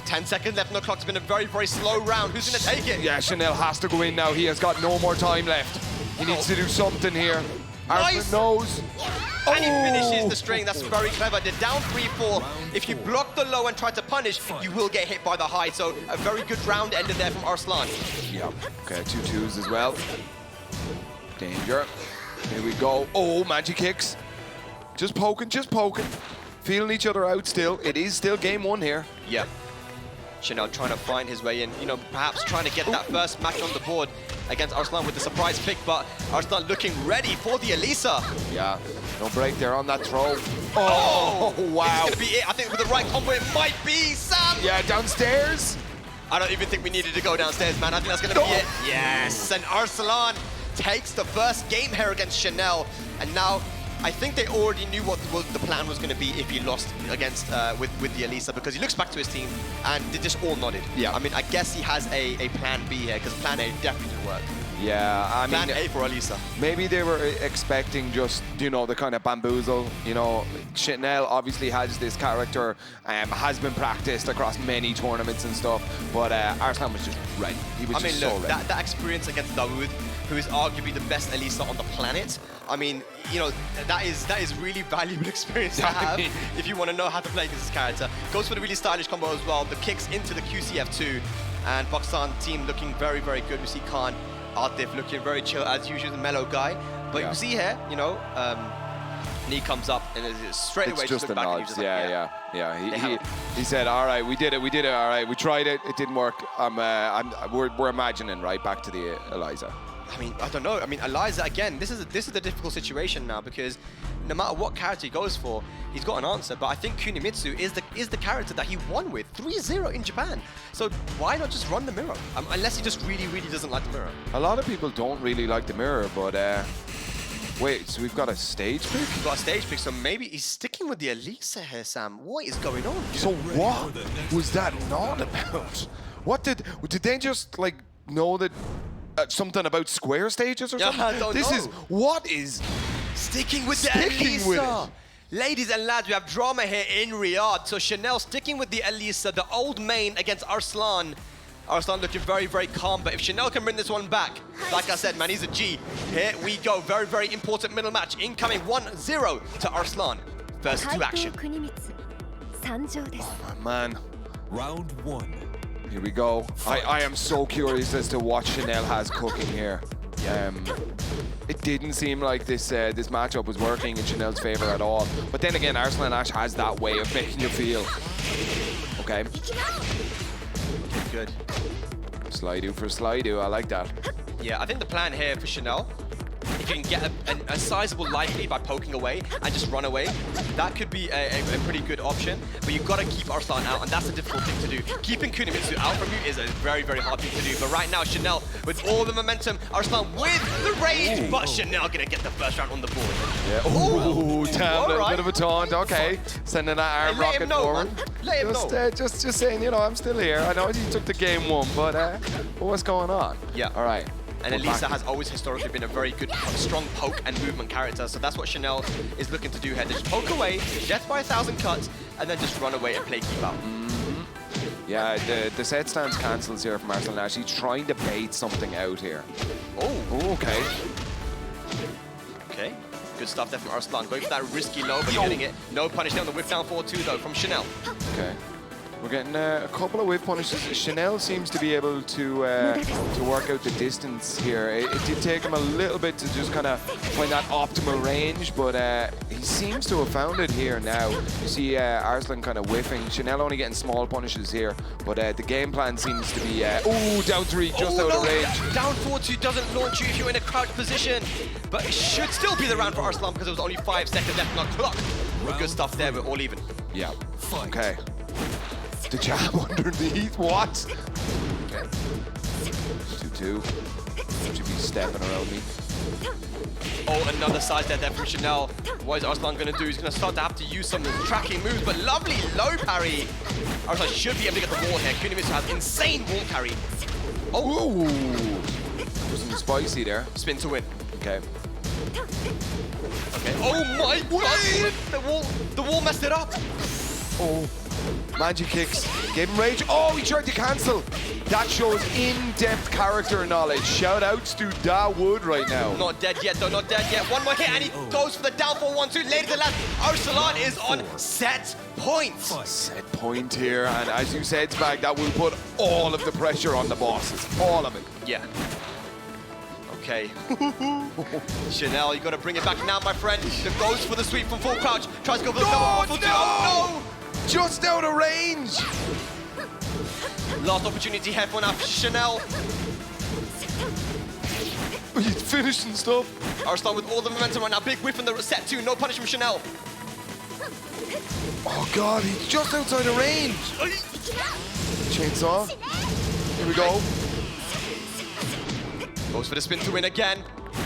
10 seconds left on the clock. It's been a very, very slow round. Who's going to take it? Yeah, Chanel has to go in now. He has got no more time left. He needs to do something here. Nice. Arslan knows. And he finishes the string. That's very clever. They're down 3-4. If you block the low and try to punish, you will get hit by the high. So a very good round ended there from Arslan. Yeah. Okay, 2 twos as well. Danger. Here we go. Oh, magic kicks. Just poking, just poking. Feeling each other out still. It is still game one here. Yeah. Chanel trying to find his way in, perhaps trying to get that first match on the board against Arslan with the surprise pick, but Arslan looking ready for the Elisa. Yeah, no break there on that throw. Oh, wow. This is going to be it. I think with the right combo, it might be, Sam. Yeah, downstairs. I don't even think we needed to go downstairs, man. I think that's going to be it. Yes, and Arslan takes the first game here against Chanel, and now I think they already knew what the plan was going to be if he lost against with the Elisa, because he looks back to his team and they just all nodded. Yeah. I mean, I guess he has a plan B here, because plan A definitely didn't work. Yeah, I mean, Plan A for Elisa. maybe they were expecting just, you know, the kind of bamboozle. You know, Chanel obviously has this character, has been practiced across many tournaments and stuff, but Arslan was just ready. He was just so ready. That experience against Dawood, who is arguably the best Elisa on the planet, I mean, you know, that is really valuable experience to have if you want to know how to play against this character. Goes for the really stylish combo as well. The kicks into the QCF2, and Pakistan team looking very, very good. We see Khan, Atif looking very chill as usual, the mellow guy. But you see here, you know, knee comes up and it's straight away just the back nods. and he's just Yeah. He said, all right, we did it, all right, we tried it, it didn't work. We're imagining, right, back to the Eliza. I mean, I don't know. I mean, Eliza, again, this is a difficult situation now, because no matter what character he goes for, he's got an answer. But I think Kunimitsu is the character that he won with 3-0 in Japan. So why not just run the mirror? Unless he just really, really doesn't like the mirror. A lot of people don't really like the mirror, but wait, so we've got a stage pick? We've got a stage pick, so maybe he's sticking with the Elisa here, Sam. What is going on? So what was that not about? What did they just like know that something about square stages or something? I don't know. What is sticking with the sticking Elisa. with it? Ladies and lads, we have drama here in Riyadh. So Chanel sticking with the Elisa, the old main against Arslan. Arslan looking very, very calm, but if Chanel can bring this one back, like I said, man, he's a G. Here we go. Very, very important middle match. Incoming 1-0 to Arslan. First to action. Oh, man. Round 1. Here we go. I am so curious as to what Chanel has cooking here. It didn't seem like this matchup was working in Chanel's favor at all. But then again, Arslan Ash has that way of making you feel. Okay. Good. Slide-do for slide-do, I like that. Yeah, I think the plan here for Chanel, if you can get a sizable life lead by poking away and just run away, that could be a pretty good option. But you've got to keep Arslan out, and that's a difficult thing to do. Keeping Kunimitsu out from you is a very, very hard thing to do. But right now, Chanel, with all the momentum, Arslan with the rage, but Chanel gonna get the first round on the board. Yeah. Ooh, damn, a right. bit of a taunt. Okay, sending that arm Let rocket him know, forward. man. Let him know. Just saying, you know, I'm still here. I know you took the game one, but what's going on? Yeah. All right. And Elisa has always historically been a very good, strong poke and movement character, so that's what Chanel is looking to do here. They just poke away, death by 1,000 cuts, and then just run away and play keep out. Yeah, the set stance cancels here from Arslan Ash. He's trying to bait something out here. Oh, okay. Okay, good stuff there from Arslan. Going for that risky low, but getting it. No punish there on the whip down 4-2 though from Chanel. Okay. We're getting a couple of whip punishes. Chanel seems to be able to work out the distance here. It did take him a little bit to just kind of find that optimal range, but he seems to have found it here now. You see Arslan kind of whiffing. Chanel only getting small punishes here, but the game plan seems to be, ooh, down 3, just out of range. Down 4-2 doesn't launch you if you're in a crouch position, but it should still be the round for Arslan because there was only 5 seconds left on the clock. But good stuff there, we're all even. Yeah, okay. The jab underneath, what? Okay. 2-2. Should be stepping around me. Oh, another side there from Chanel. What is Arslan going to do? He's going to start to have to use some of the tracking moves, but lovely low parry. Arslan should be able to get the wall here. Kunimitsu has insane wall carry. Oh, ooh. Some spicy there. Spin to win. Okay. Okay. Oh my God! The wall messed it up. Oh. Magic kicks, gave him rage. Oh, he tried to cancel. That shows in-depth character knowledge. Shout outs to Dawood right now. Not dead yet, though, not dead yet. One more hit, and he goes for the down 4-1-2. Ladies and lads, Arslan is on set point. Set point here, and as you said, Spag, that will put all of the pressure on the bosses. All of it. Yeah. Okay. Chanel, you got to bring it back now, my friend. The goes for the sweep from full crouch. Tries to go for the double 4-2. No! Oh, no! Just out of range. Last opportunity here for now, Chanel. He's finishing stuff. Arslan with all the momentum right now. Big whiff in the set 2. No punish from Chanel. Oh God, he's just outside of range. Chainsaw. Here we go. Goes for the spin to win again.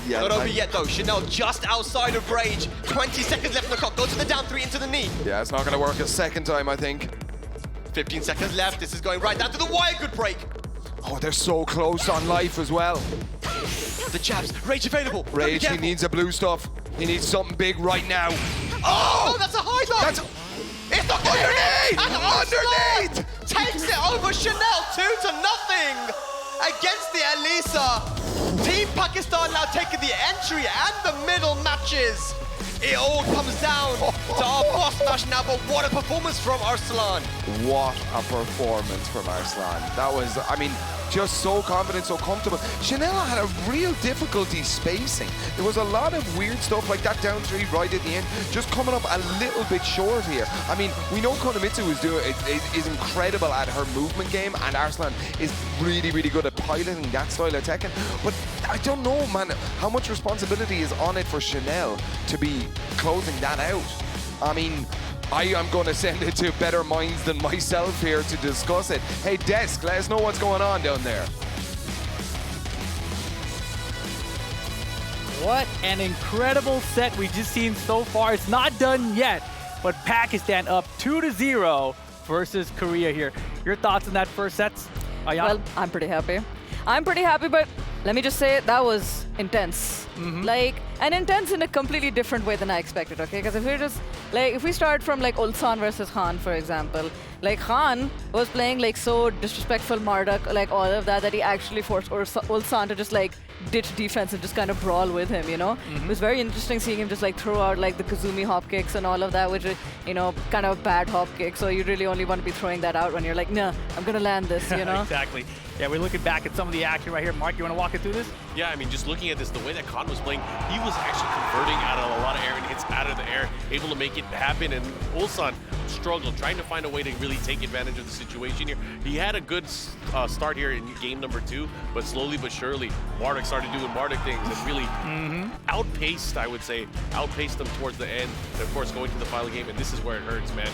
Yeah, Not over yet though. Chanel just outside of Rage. 20 seconds left on the clock. Goes for the down 3 into the knee. Yeah, it's not going to work a second time, I think. 15 seconds left. This is going right down to the wire. Good break. Oh, they're so close on life as well. The jabs. Rage available. Rage, he needs the blue stuff. He needs something big right now. Oh, that's a high line. That's It's not underneath! And Underneath! takes it over Chanel 2-0 against the Elisa. Team Pakistan now taking the entry and the middle matches. It all comes down to our boss smash now, but what a performance from Arslan. What a performance from Arslan. That was, I mean, just so confident, so comfortable. Chanel had a real difficulty spacing. There was a lot of weird stuff like that down 3 right at the end, just coming up a little bit short here. I mean, we know Konomitsu is incredible at her movement game, and Arslan is really, really good at piloting that style of Tekken. But I don't know, man, how much responsibility is on it for Chanel to be closing that out. I mean, I am going to send it to better minds than myself here to discuss it. Hey, Desk, let us know what's going on down there. What an incredible set we've just seen so far. It's not done yet, but Pakistan up 2-0 versus Korea here. Your thoughts on that first set, Ayana? Well, I'm pretty happy. But let me just say that was intense. And intense in a completely different way than I expected, okay? Because if we start from like Ulsan versus Khan, for example, like Khan was playing like so disrespectful Marduk, like all of that he actually forced Ulsan to just like ditch defense and just kind of brawl with him, you know? It was very interesting seeing him just like throw out like the Kazumi hop kicks and all of that, which is, you know, kind of a bad hop kick. So you really only want to be throwing that out when you're like, nah, I'm gonna land this, you know? Exactly. Yeah, we're looking back at some of the action right here. Mark, you want to walk us through this? Yeah, I mean, just looking at this, the way that Khan was playing, he was actually converting out of a lot of air and hits out of the air, able to make it happen. And Ulsan struggled, trying to find a way to really take advantage of the situation here. He had a good start here in game number 2, but slowly but surely, Marduk started doing Marduk things and really outpaced, I would say, outpaced them towards the end. And of course, going to the final game, and this is where it hurts, man.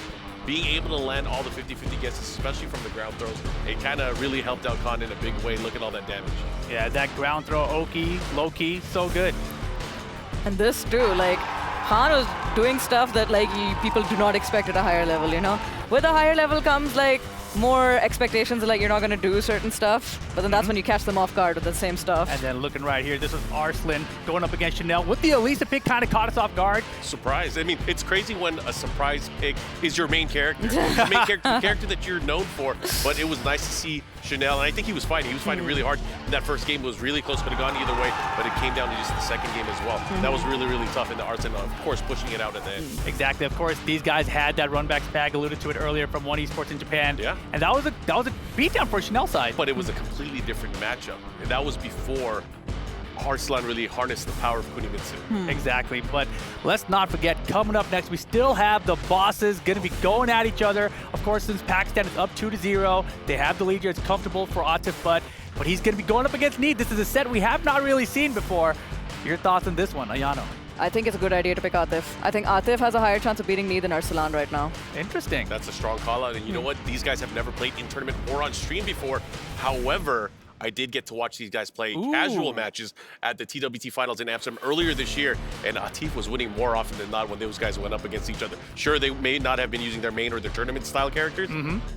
Being able to land all the 50-50 guesses, especially from the ground throws, it kind of really helped out Khan in a big way. Look at all that damage. Yeah, that ground throw, Oki, low-key, so good. And this too, like, Khan was doing stuff that like people do not expect at a higher level, you know? With a higher level comes like more expectations, like you're not going to do certain stuff, but then that's when you catch them off guard with the same stuff. And then looking right here, this was Arslan going up against Chanel with the Elisa pick, kind of caught us off guard. Surprise. I mean, it's crazy when a surprise pick is your main character. The main character, the character that you're known for. But it was nice to see Chanel, and I think he was fighting. He was fighting really hard. That first game was really close, could have gone either way, but it came down to just the second game as well. That was really, really tough in the Arslan, of course, pushing it out at the end. Exactly. Of course, these guys had that run back spag, alluded to it earlier, from One Esports in Japan. Yeah. And that was a beatdown for Chanel's side. But it was a completely different matchup, and that was before Arslan really harnessed the power of Kunimitsu. Exactly, but let's not forget, coming up next, we still have the bosses going to be going at each other. Of course, since Pakistan is up 2-0, they have the lead here. It's comfortable for Atif, but he's going to be going up against Need. This is a set we have not really seen before. Your thoughts on this one, Ayano? I think it's a good idea to pick Atif. I think Atif has a higher chance of beating Need than Arslan right now. Interesting. That's a strong call out, and you know what? These guys have never played in tournament or on stream before. However, I did get to watch these guys play casual matches at the TWT finals in Amsterdam earlier this year, and Atif was winning more often than not when those guys went up against each other. Sure, they may not have been using their main or their tournament style characters,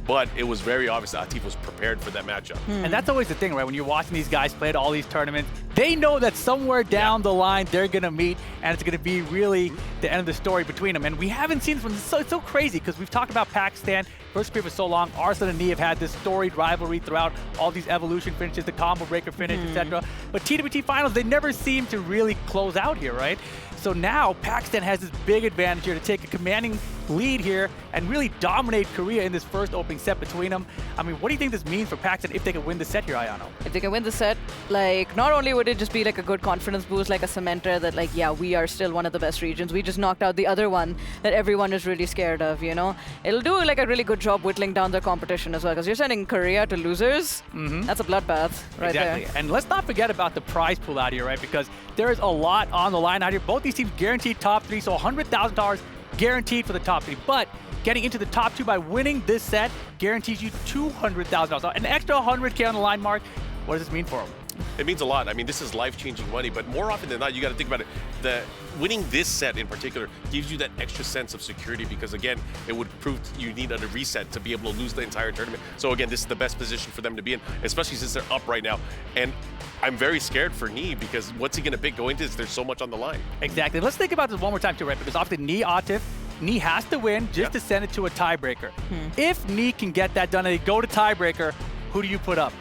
but it was very obvious that Atif was prepared for that matchup. And that's always the thing, right? When you're watching these guys play at all these tournaments, they know that somewhere down the line they're going to meet, and it's going to be really the end of the story between them. And we haven't seen this one. It's so crazy because we've talked about Pakistan versus Korea for so long. Arslan and Nii have had this storied rivalry throughout all these evolution finishes, the combo breaker finish, etc. But TWT finals, they never seem to really close out here, right? So now Pakistan has this big advantage here to take a commanding lead here and really dominate Korea in this first opening set between them. I mean, what do you think this means for Pakistan if they can win the set here, Ayano? If they can win the set, like, not only would it just be like a good confidence boost, like a cementer that like, yeah, we are still one of the best regions. We just knocked out the other one that everyone is really scared of, you know? It'll do like a really good job whittling down their competition as well, because you're sending Korea to losers. That's a bloodbath right Exactly. there. And let's not forget about the prize pool out here, right? Because there is a lot on the line out here. Both these teams guaranteed top 3, so $100,000 guaranteed for the top 3. But getting into the top 2 by winning this set guarantees you $200,000. An extra $100K on the line, Mark. What does this mean for them? it means a lot. I mean, this is life-changing money, but more often than not, you got to think about it. Winning this set in particular gives you that extra sense of security because, again, it would prove you need a reset to be able to lose the entire tournament. So, again, this is the best position for them to be in, especially since they're up right now. And I'm very scared for Knee because what's he going to pick going into this? There's so much on the line. Exactly. Let's think about this one more time too, right? Because often Knee, Atif, Knee has to win just to send it to a tiebreaker. If Knee can get that done and they go to tiebreaker, who do you put up?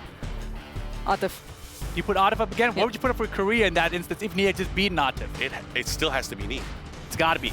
Atif. You put Atif up again? What would you put up for Korea in that instance if Knee had just beaten Atif? It still has to be Knee. It's got to be.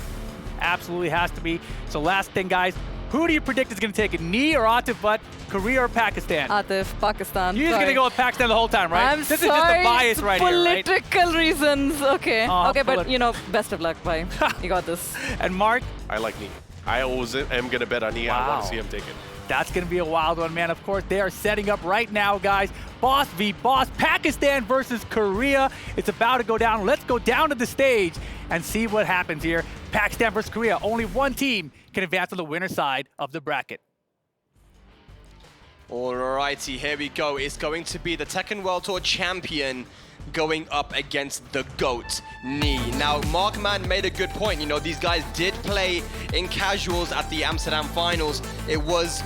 Absolutely has to be. So last thing, guys, who do you predict is going to take it? Knee or Atif, but Korea or Pakistan? Atif, Pakistan. You're just going to go with Pakistan the whole time, right? I'm this sorry, is just a bias right here, right? Political reasons. Okay. Okay, but you know, best of luck, bye. You got this. And Mark? I like Knee. I always am going to bet on Knee. I want to see him take it. That's going to be a wild one, man. Of course, they are setting up right now, guys. Boss v. Boss, Pakistan versus Korea. It's about to go down. Let's go down to the stage and see what happens here. Pakistan versus Korea. Only one team can advance on the winner's side of the bracket. Alrighty, here we go. It's going to be the Tekken World Tour champion going up against the GOAT, Knee. Now, Markman made a good point. You know, these guys did play in casuals at the Amsterdam finals. It was,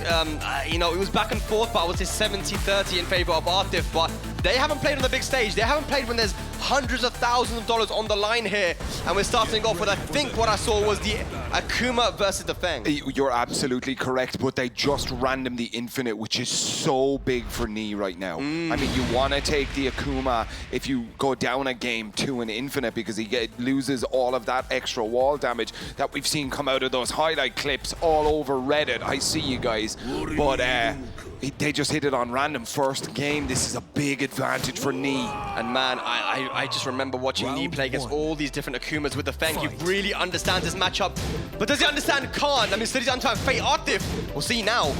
you know, it was back and forth, but I would say 70-30 in favor of Atif. But they haven't played on the big stage. They haven't played when there's hundreds of thousands of dollars on the line here. And we're starting off with, I think what I saw was the Akuma versus the Feng. You're absolutely correct, but they just random the Infinite, which is so big for Knee right now. I mean, you want to take the Akuma if you go down a game to an Infinite because he loses all of that extra wall damage that we've seen come out of those highlight clips all over Reddit. I see you guys, but they just hit it on random first game. This is a big advantage for Knee. And man, I just remember watching Knee play against all these different Akumas with the Feng. He really understands this matchup. But does he understand Khan? I mean, does he understand Fate Atif? We'll see now.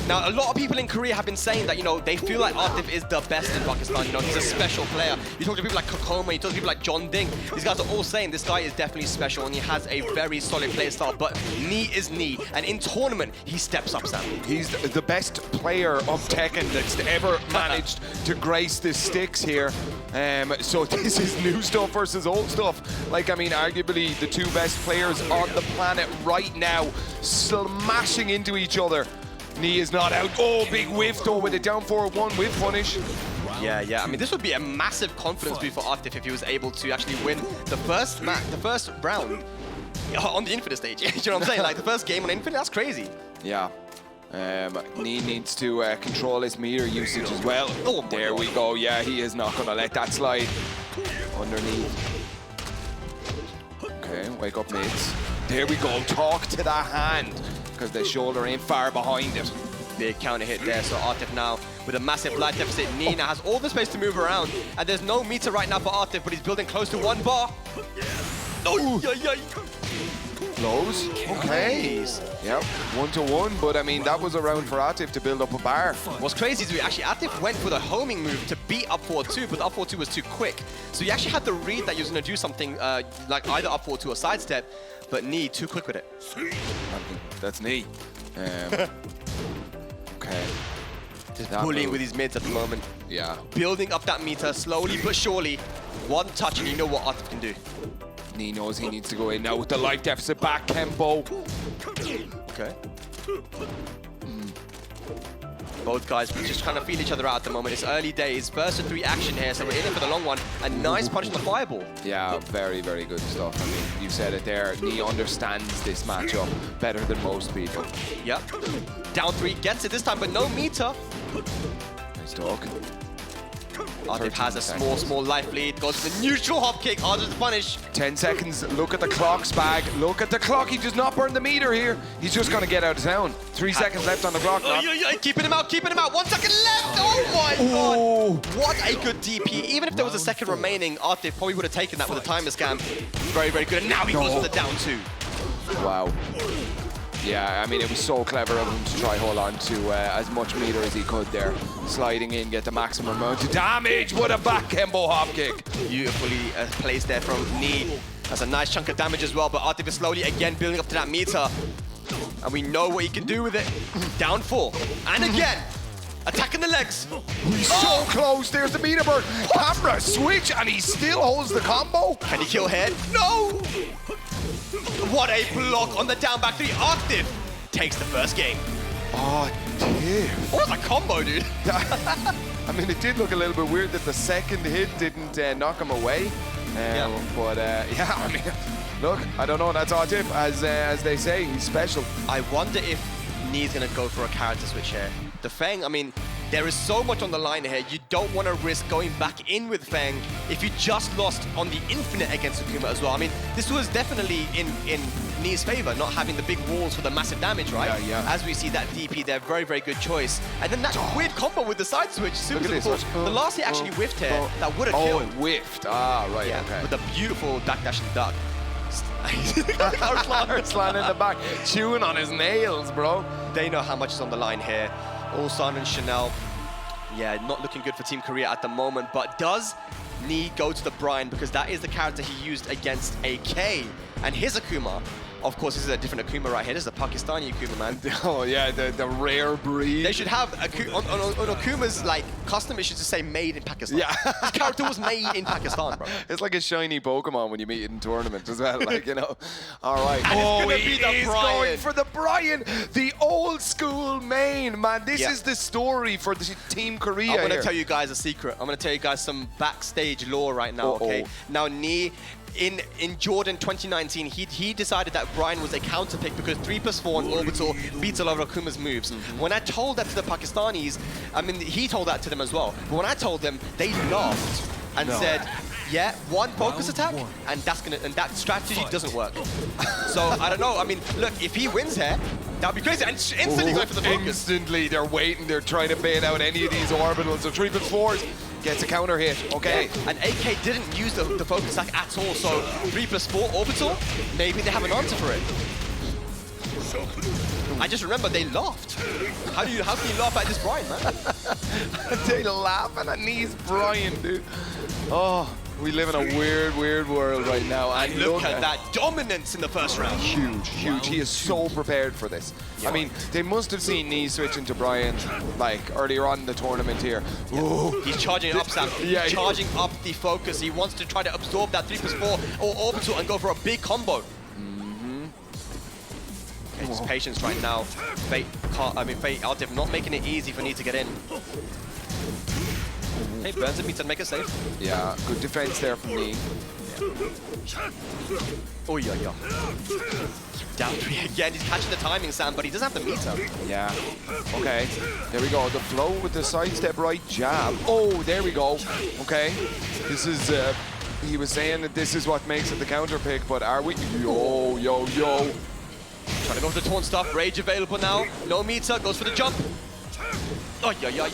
Now, a lot of people in Korea have been saying that, you know, they feel like Atif is the best in Pakistan. You know, he's a special player. You talk to people like Kokoma, you talk to people like John Ding. These guys are all saying this guy is definitely special and he has a very solid play style. But Knee is Knee. And in tournament, he steps up, Sam. He's the best player of Tekken that's ever managed to grace the sticks here. So this is new stuff versus old stuff. Like, I mean, arguably the two best players on the planet right now smashing into each other. Knee is not out. Oh, big whiff though with a down forward one with punish. Yeah. I mean, this would be a massive confidence boost for Atif if he was able to actually win the first round on the Infinite stage. You know what I'm saying? Like the first game on Infinite, that's crazy. Yeah. Knee needs to control his meter usage as well. Oh, there we go. Yeah, he is not going to let that slide underneath. Okay, wake up mids. There we go. Talk to the hand because the shoulder ain't far behind it. Big counter hit there, so Atif now with a massive life deficit. Knee now has all the space to move around, and there's no meter right now for Atif, but he's building close to one bar. Oh, Close. Okay. Yep, 1-1, but I mean, that was a round for Atif to build up a bar. What's crazy is Atif went for the homing move to beat up 4-2, but the up 4-2 was too quick. So he actually had to read that he was going to do something like either up 4-2 or sidestep, but Knee too quick with it. That's Knee. Okay. Just bullying with his mids at the moment. Yeah. Building up that meter slowly but surely. One touch and you know what Atif can do. Knee knows he needs to go in now with the life deficit back tempo. Okay. Both guys just trying to feel each other out at the moment. It's early days. First to 3 action here, so we're in it for the long one. A nice punch on the fireball. Yeah, very, very good stuff. I mean, you said it there. Knee understands this matchup better than most people. Yep. Down 3, gets it this time, but no meter. Nice talk. Atif has a small life lead. Goes for the neutral hop kick. Harder to punish. 10 seconds. Look at the clock's bag. Look at the clock. He does not burn the meter here. He's just going to get out of town. 3 seconds left on the clock. Keeping him out, keeping him out. 1 second left. Oh my god. What a good DP. Even if there was a second remaining, Atif probably would have taken that with a timer scam. Very, very good. And now he goes for the down 2. Wow. Yeah, I mean, it was so clever of him to try hold on to as much meter as he could there. Sliding in, get the maximum amount of damage. What a back Kembo hop kick. Beautifully placed there from Knee. That's a nice chunk of damage as well, but Atif is slowly again building up to that meter. And we know what he can do with it. Down 4. And again. Attacking the legs. He's so close. There's the meter bird. Camera switch, and he still holds the combo. Can he kill head? No! What a block on the down back three. Atif takes the first game. Oh, dear. What was a combo, dude? I mean, it did look a little bit weird that the second hit didn't knock him away. But yeah, I mean, look, I don't know. That's Atif, as they say, he's special. I wonder if Knee's gonna go for a character switch here. The Feng, I mean, there is so much on the line here. You don't want to risk going back in with Feng if you just lost on the Infinite against Akuma as well. I mean, this was definitely in Knee's favor, not having the big walls for the massive damage, right? Yeah. As we see that DP there, very, very good choice. And then that weird combo with the side switch. Super Look at cool. this. The last hit actually whiffed here. That would have Oh, killed. it whiffed. Ah, right, Yeah, okay. with a beautiful backdash and duck. Arslan in the back, chewing on his nails, bro. They know how much is on the line here. Ulsan and Chanel, yeah, not looking good for Team Korea at the moment, but does Knee go to the Brian because that is the character he used against AK. And his Akuma, of course, this is a different Akuma right here. This is a Pakistani Akuma, man. Oh, yeah, the rare breed. They should have, on Akuma's, like, custom, it should just say made in Pakistan. Yeah. This character was made in Pakistan, bro. It's like a shiny Pokemon when you meet it in tournament as well, like, you know. All right. And it's gonna he be the is Brian. going for the Brian, the old school main, man. This is the story for the Team Korea I'm going to here. tell you guys a secret. I'm going to tell you guys some backstage lore right now, okay? Now, Knee, in Jordan 2019, he decided that Brian was a counter pick because 3+4 on orbital beats a lot of Akuma's moves. When I told that to the Pakistanis, I mean, he told that to them as well. But when I told them, they laughed and said, yeah, one focus attack, and that strategy doesn't work. So, I don't know. I mean, look, if he wins here, that'd be crazy. And instantly going for the focus. Instantly, they're waiting. They're trying to bait out any of these orbitals. So 3+4s gets a counter hit. Okay. Yeah. And AK didn't use the focus attack at all, so 3+4 orbital, maybe they have an answer for it. I just remember they laughed. How can you laugh at this Brian, man? They laughing at Knee's Brian, dude. Oh, we live in a weird, weird world right now. And look at that dominance in the first round. Huge, huge. He is so prepared for this. I mean, they must have seen Knee switching to Brian, like, earlier on in the tournament here. Yeah. He's charging up, Sam. Yeah, He's charging up the focus. He wants to try to absorb that 3+4 or orbital and go for a big combo. Okay, just patience right now. Fate Atif not making it easy for Knee to get in. Hey, burns it, means to make it safe. Yeah, good defense there from Knee. Oh, yeah. Down 3 again. He's catching the timing, Sam, but he doesn't have the meter. Yeah. Okay. There we go. The flow with the sidestep right jab. Oh, there we go. Okay. This is, he was saying that this is what makes it the counter pick, but are we? Yo. Trying to go for the taunt stuff. Rage available now. No meter. Goes for the jump. Oh, yeah.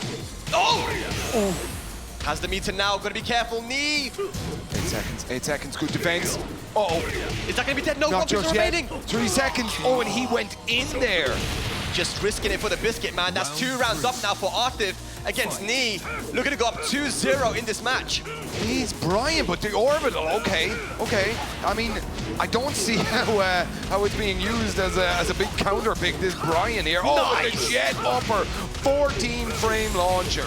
Oh! Has the meter now. Got to be careful. Knee. 8 seconds. Good defense. Uh-oh. Is that going to be dead? No, Not one just pixel yet. remaining. 3 seconds. Oh, and he went in there. Just risking it for the biscuit, man. That's 2 rounds up now for Atif against Knee. Looking to go up 2-0 in this match. He's Brian, but the orbital, okay. I mean, I don't see how it's being used as a big counter pick, this Brian here. Oh, nice. With the jet upper, 14-frame launcher.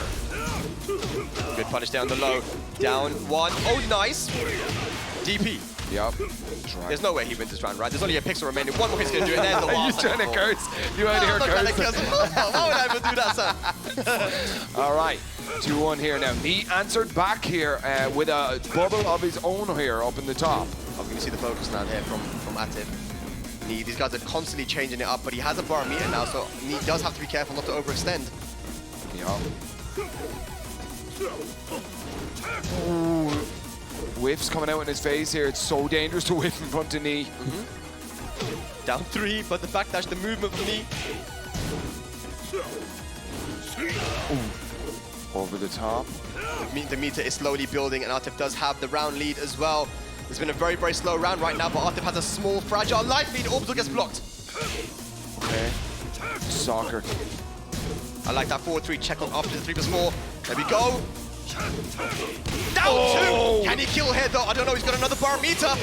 Good punish down the low. Down 1. Oh, nice. DP. Yep. There's no way he wins this round, right? There's only a pixel remaining. One more he's going to do it. There's the Are you last. trying to curse? You out here cursing? Why would I ever do that, Sam? All right, 2-1 here now. He answered back here with a bubble of his own here up in the top. I'm going to see the focus now here from Atif. These guys are constantly changing it up, but he has a bar meter now, so he does have to be careful not to overextend. Yeah. Ooh. Whiffs coming out in his face here. It's so dangerous to whiff in front of Knee. Down 3, but the backdash, the movement from Knee. Over the top. The meter is slowly building, and Atif does have the round lead as well. It's been a very, very slow round right now, but Atif has a small, fragile life lead. Orbital gets blocked. Okay. Soccer. I like that 4-3 check on after the 3+4. There we go. Down 2! Can he kill here though? I don't know, he's got another bar meter.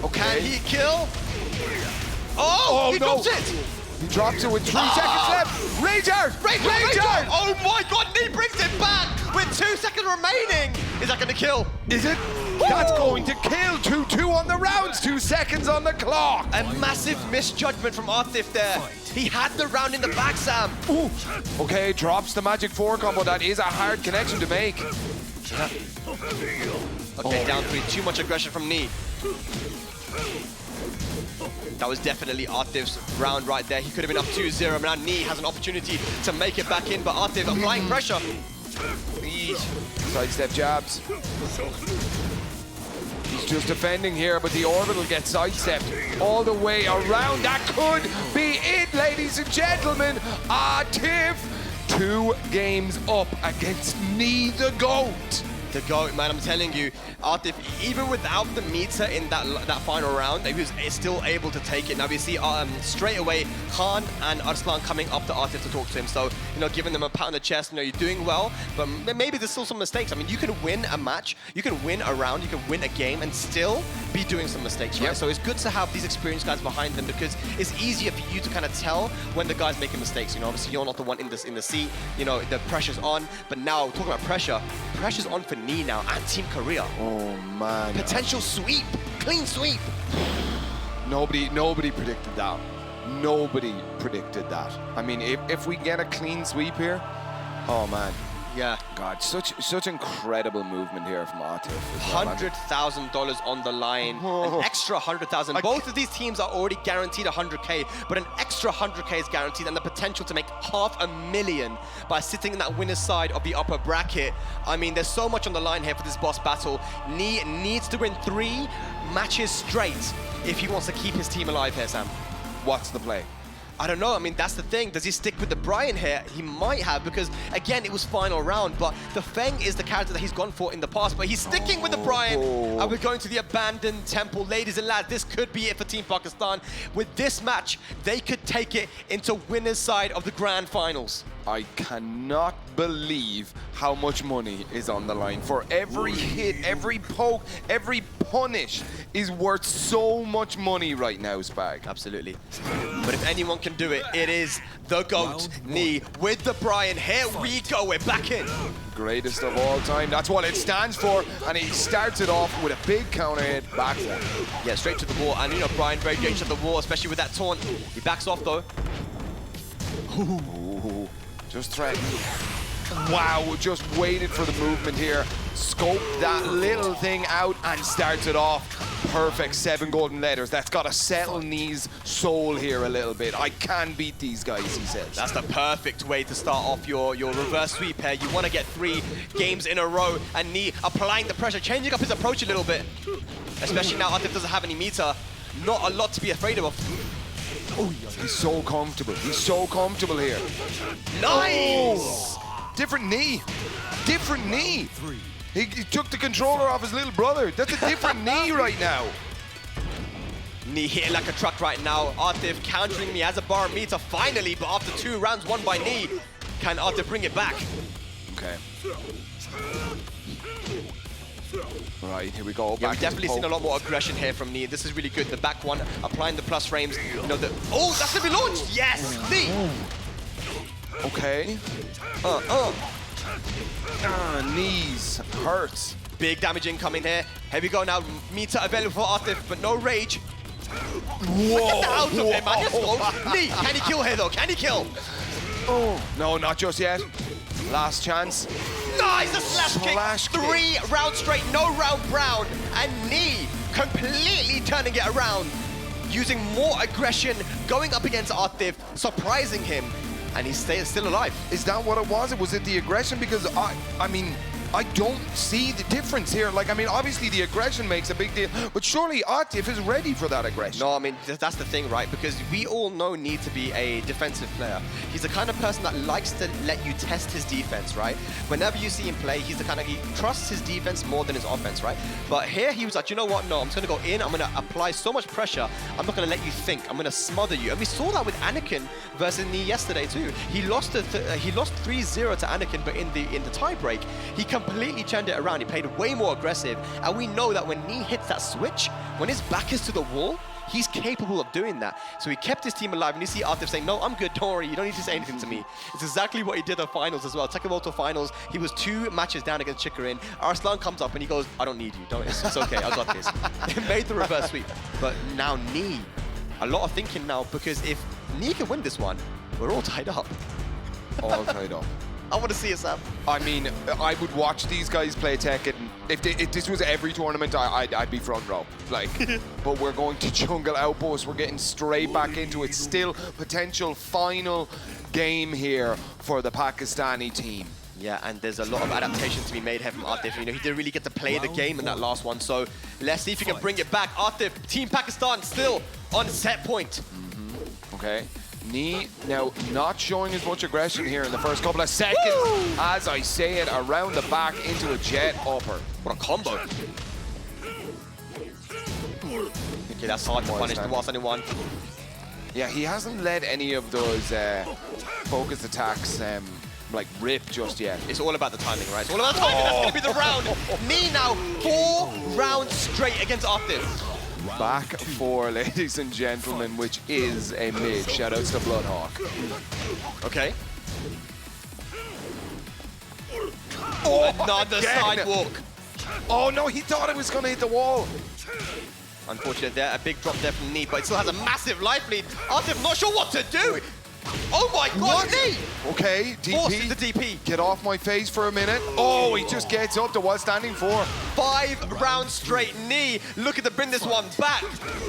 Okay. Can he kill? Oh, he drops it! He drops it with 3 seconds left. Rage Art! Rage Art! Oh my god, Knee brings it back with 2 seconds remaining. Is that gonna kill? Is it? That's going to kill. 2-2 on the rounds, 2 seconds on the clock. A massive misjudgment from Atif there. He had the round in the back, Sam. Ooh. Okay, drops the Magic 4 combo. That is a hard connection to make. Okay, down 3. Too much aggression from Knee. That was definitely Atif's round right there. He could have been up 2-0. Now Knee has an opportunity to make it back in, but Atif applying pressure. Sidestep jabs. He's just defending here, but the orbital gets sidestepped all the way around. That could be it, ladies and gentlemen. Atif, 2 games up against Knee the GOAT. The GOAT, man, I'm telling you, Atif, even without the meter in that final round, he was still able to take it. Now we see straight away Khan and Arslan coming up to Atif to talk to him. So, you know, giving them a pat on the chest, you know, you're doing well, but maybe there's still some mistakes. I mean, you can win a match, you can win a round, you can win a game and still be doing some mistakes, right? Yep. So it's good to have these experienced guys behind them because it's easier for you to kind of tell when the guy's making mistakes. You know, obviously you're not the one in the seat, you know, the pressure's on, but now talking about pressure's on for Knee now and Team Korea. Oh man. Potential sweep, clean sweep. Nobody predicted that. Nobody predicted that. I mean, if we get a clean sweep here, oh man. Yeah. God, such incredible movement here from Atif. $100,000 on the line, an extra 100,000. Both of these teams are already guaranteed 100K, but an extra 100K is guaranteed, and the potential to make $500,000 by sitting in that winner's side of the upper bracket. I mean, there's so much on the line here for this boss battle. Knee needs to win 3 matches straight if he wants to keep his team alive here, Sam. What's the play? I don't know. I mean, that's the thing. Does he stick with the Brian here? He might have, because again, it was final round, but the Feng is the character that he's gone for in the past, but he's sticking with the Brian. And we're going to the abandoned temple. Ladies and lads, this could be it for Team Pakistan. With this match, they could take it into winner's side of the grand finals. I cannot believe how much money is on the line. For every hit, every poke, every punish is worth so much money right now, Spag. Absolutely. But if anyone can do it, it is the GOAT, Knee, with the Brian. Here we go, we're back in. Greatest of all time, that's what it stands for, and he starts it off with a big counter hit, back one. Yeah, straight to the wall, and you know, Brian very dangerous at the wall, especially with that taunt. He backs off though. Ooh. Just threatened. Wow, just waited for the movement here. Scoped that little thing out and starts it off. Perfect, 7 golden letters. That's got to settle Knee's soul here a little bit. I can beat these guys, he says. That's the perfect way to start off your reverse sweep here. You want to get 3 games in a row, and Knee applying the pressure, changing up his approach a little bit. Especially now Atif doesn't have any meter. Not a lot to be afraid of. Oh, he's so comfortable. He's so comfortable here. Nice! Oh, different Knee. Different Knee. He took the controller off his little brother. That's a different Knee right now. Knee hitting like a truck right now. Atif countering me as a bar meter finally, but after 2 rounds won by Knee, can Atif bring it back? Okay. Right, here we go. Yeah, we've definitely seen a lot more aggression here from Knee. This is really good. The back one, applying the plus frames. You know, oh, that's gonna be launched! Yes! Knee! Okay. Knees hurts. Big damage incoming here. Here we go now. Meter available for Atif, but no rage. Whoa! Get out of there, man. Let's go. Knee, can he kill here though? Can he kill? Oh, no, not just yet. Last chance. Nice, a slash kick. 3 rounds straight, no round brown. And Knee completely turning it around. Using more aggression, going up against Atif, surprising him. And he's still alive. Is that what it was? Was it the aggression? Because I mean, I don't see the difference here. Like, I mean, obviously the aggression makes a big deal, but surely Atif is ready for that aggression. No, I mean, that's the thing, right? Because we all know Knee to be a defensive player. He's the kind of person that likes to let you test his defense, right? Whenever you see him play, he's the kind of, he trusts his defense more than his offense, right? But here he was like, you know what? No, I'm just going to go in. I'm going to apply so much pressure. I'm not going to let you think. I'm going to smother you. And we saw that with Anakin versus Knee yesterday too. He lost 3-0 to Anakin, but in the tie break, he completely turned it around. He played way more aggressive. And we know that when Knee hits that switch, when his back is to the wall, he's capable of doing that. So he kept his team alive, and you see Atif saying, no, I'm good, don't worry, you don't need to say anything to me. It's exactly what he did at finals as well. Tekken World Tour finals, he was 2 matches down against TEKKEN. Arslan comes up and he goes, I don't need you, it's okay, I got this. They made the reverse sweep. But now Knee, a lot of thinking now, because if Knee can win this one, we're all tied up. All tied up. I want to see it, Sam. I mean, I would watch these guys play Tekken. If this was every tournament, I'd be front row. Like, but we're going to Jungle Outpost. We're getting straight back into it. Still potential final game here for the Pakistani team. Yeah, and there's a lot of adaptation to be made here from Atif. You know, he didn't really get to play the game in that last one, so let's see if he can bring it back. Atif, Team Pakistan still on set point. Okay. Knee now not showing as much aggression here in the first couple of seconds. As I say it, around the back into a jet upper. What a combo. Okay, that's hard to punish whilst anyone. Yeah, he hasn't led any of those focus attacks like rip just yet. It's all about the timing, right? It's all about the timing. That's going to be the round. Knee now 4 rounds straight against Atif. Back 4, ladies and gentlemen, which is a mid. Shoutouts to Bloodhawk. Okay. Oh, another again. sidewalk. Oh no, he thought it was going to hit the wall. Unfortunate there, a big drop there from Knee, but it still has a massive life lead. Atif not sure what to do. Oh my God, Knee! Okay, Forces the DP. DP. Get off my face for a minute. Oh, he just gets up to what's standing for. 5 rounds straight. Knee looking to bring this one back.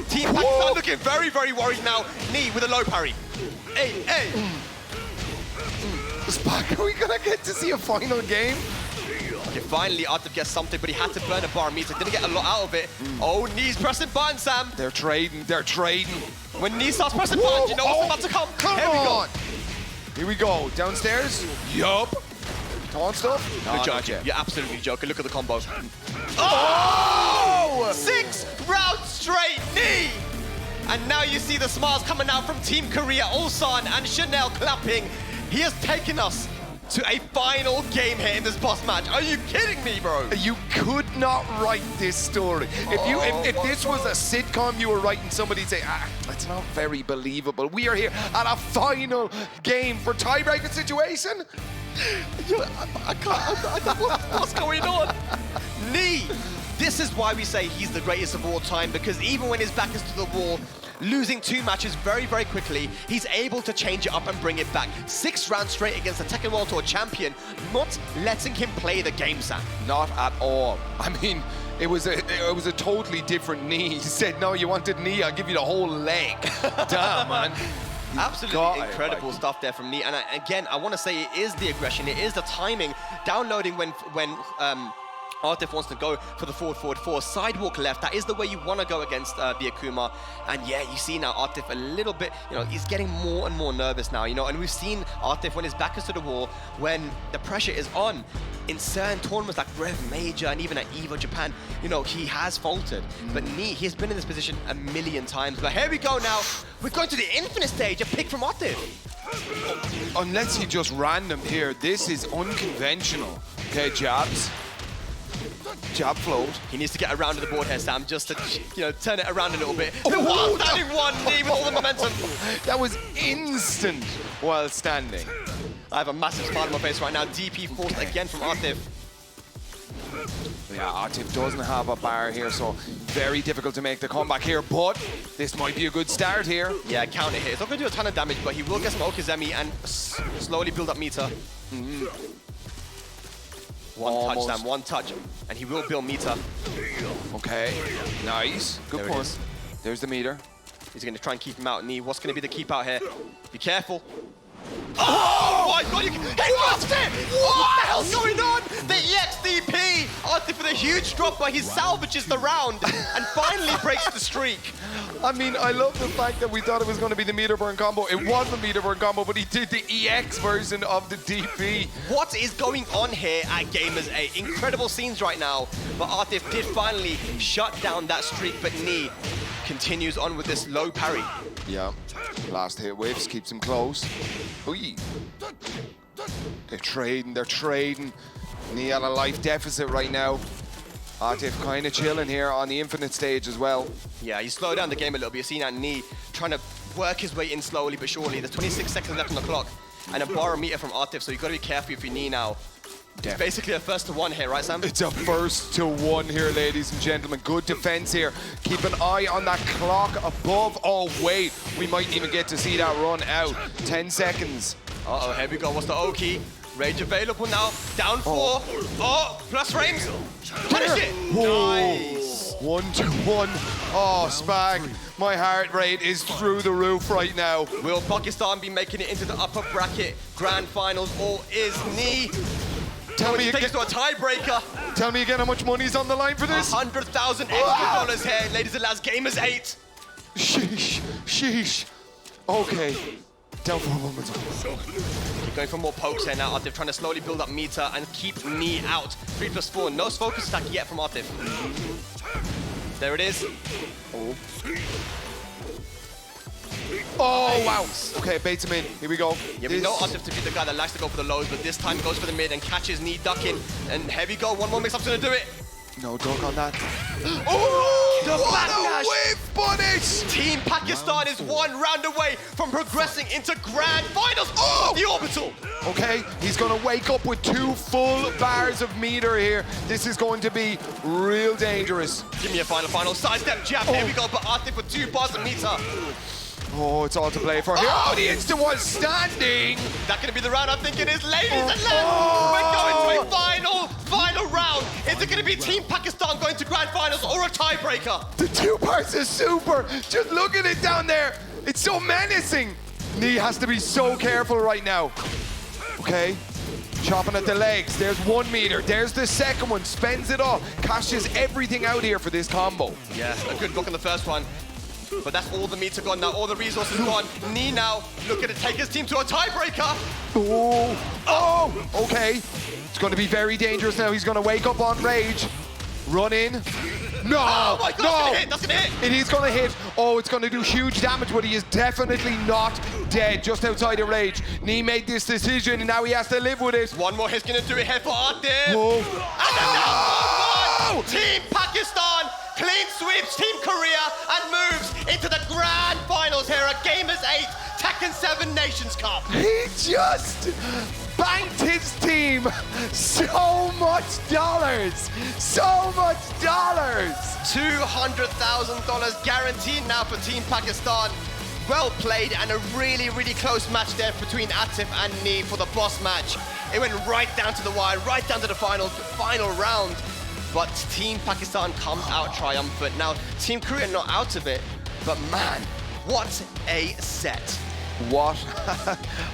Team Pakistan looking very, very worried now. Knee with a low parry. Hey, hey. Spock, are we gonna get to see a final game? Okay, finally Atif gets something, but he had to burn a bar meter. Didn't get a lot out of it. Oh, Knee's pressing buttons, Sam. They're trading, they're trading. When Knee starts pressing buttons, you know what's about to come. Here we go. Here we go. Downstairs. Yup. Taunt stuff. No, Good job, no, Jeff. you're absolutely joking. Look at the combo. Oh! 6 rounds straight, Knee! And now you see the smiles coming out from Team Korea, Ulsan and Chanel clapping. He has taken us to a final game here in this boss match. Are you kidding me, bro? You could not write this story. If this was a sitcom you were writing, somebody'd say, that's not very believable. We are here at a final game for tiebreaker situation. I can't. What's going on? Knee. This is why we say he's the greatest of all time, because even when his back is to the wall, losing 2 matches very, very quickly, he's able to change it up and bring it back. 6 rounds straight against the Tekken World Tour champion, not letting him play the game, Sam. Not at all. I mean, it was a totally different Knee. He said, no, you wanted Knee, I'll give you the whole leg. Damn, man. Absolutely incredible stuff there from Knee. And again, I want to say it is the aggression, it is the timing. Downloading when Atif wants to go for the forward, sidewalk left. That is the way you want to go against Vyakuma. And yeah, you see now Atif a little bit, you know, he's getting more and more nervous now, you know, and we've seen Atif when his back is to the wall, when the pressure is on. In certain tournaments like Rev Major and even at EVO Japan, you know, he has faltered. But Knee, he's been in this position a million times. But here we go now. We're going to the infinite stage, a pick from Atif. Unless he just random here, this is unconventional. Okay, jabs. Jab float. He needs to get around to the board here, Sam, just to, you know, turn it around a little bit. While standing one, Knee with all the momentum. That was instant while standing. I have a massive smile on my face right now. DP forced again from Atif. Yeah, Atif doesn't have a bar here, so very difficult to make the comeback here, but this might be a good start here. Yeah, counter hit. It's not going to do a ton of damage, but he will get some Okizemi and slowly build up meter. One touch, Sam, one touch, and he will build meter. Okay, nice. Good point. There's the meter. He's going to try and keep him out. Knee, what's going to be the keep out here? Be careful. Oh my God, he lost it! What the hell's going on? The EXDP! Atif with a huge drop, but he salvages the round and finally breaks the streak. I mean, I love the fact that we thought it was going to be the meter burn combo. It was the meter burn combo, but he did the EX version of the DP. What is going on here at Gamers8? Incredible scenes right now, but Atif did finally shut down that streak, but Knee continues on with this low parry. Yeah, last hit whiffs, keeps him close. Ooh. They're trading. Knee at a life deficit right now. Atif kind of chilling here on the infinite stage as well. Yeah, you slow down the game a little bit. You're seeing that Knee trying to work his way in slowly but surely. There's 26 seconds left on the clock and a barometer from Atif, so you've got to be careful with your Knee now. It's basically a first to one here, right, Sam? It's a first to one here, ladies and gentlemen. Good defense here. Keep an eye on that clock above. Oh, wait. We might even get to see that run out. 10 seconds. Uh-oh, here we go. What's the O key? Rage available now. Down 4. Oh, plus frames. Punish it. Nice. 1-1. Oh, Spag. My heart rate is through the roof right now. Will Pakistan be making it into the upper bracket grand finals, or is Knee Tell me takes again, to a tiebreaker? tell me again how much money's on the line for this? $100,000 extra here, ladies and lads. Gamers8. Sheesh. Sheesh. Okay. Down for one more time. Keep going for more pokes here now. Atif trying to slowly build up meter and keep Knee out. 3+4. No focus attack yet from Atif. There it is. Oh, wow. Okay, baits him in. Here we go. Yeah, we know Atif to be the guy that likes to go for the lows, but this time goes for the mid and catches Knee ducking. And here we go. One more mix-up's gonna do it. No dunk on that. Oh, the What backlash. a whip punish! Team Pakistan is one round away from progressing into grand finals. Oh, the orbital. Okay, he's gonna wake up with 2 full bars of meter here. This is going to be real dangerous. Give me a final sidestep jab. Here we go, but Atif with 2 bars of meter. Oh, it's all to play for here. Oh, the instant was standing. That gonna be the round I'm thinking is, ladies and gents, we're going to a final round. Is it gonna be Team Pakistan going to grand finals or a tiebreaker? The 2 parts is super. Just look at it down there. It's so menacing. Knee has to be so careful right now. Okay, chopping at the legs. There's 1 meter. There's the second one. Spends it all. Cashes everything out here for this combo. Yeah, a good block on the first one. But that's all the meter gone now, all the resources gone. Knee now looking to take his team to a tiebreaker. Oh, okay. It's going to be very dangerous now. He's going to wake up on rage. Run in. No, Oh my God, that's gonna hit. It is going to hit. Oh, it's going to do huge damage, but he is definitely not dead. Just outside of rage. Knee made this decision, and now he has to live with it. One more hit's gonna do it here for Atif. Oh. And another one. Team Pakistan clean sweeps Team Korea and moves into the grand finals here at Gamers8 Tekken 7 Nations Cup. He just banked his team so much dollars. So much dollars. $200,000 guaranteed now for Team Pakistan. Well played, and a really, really close match there between Atif and Knee for the boss match. It went right down to the wire, right down to the final round. But Team Pakistan comes out triumphant. Now, Team Korea not out of it, but man, what a set. What?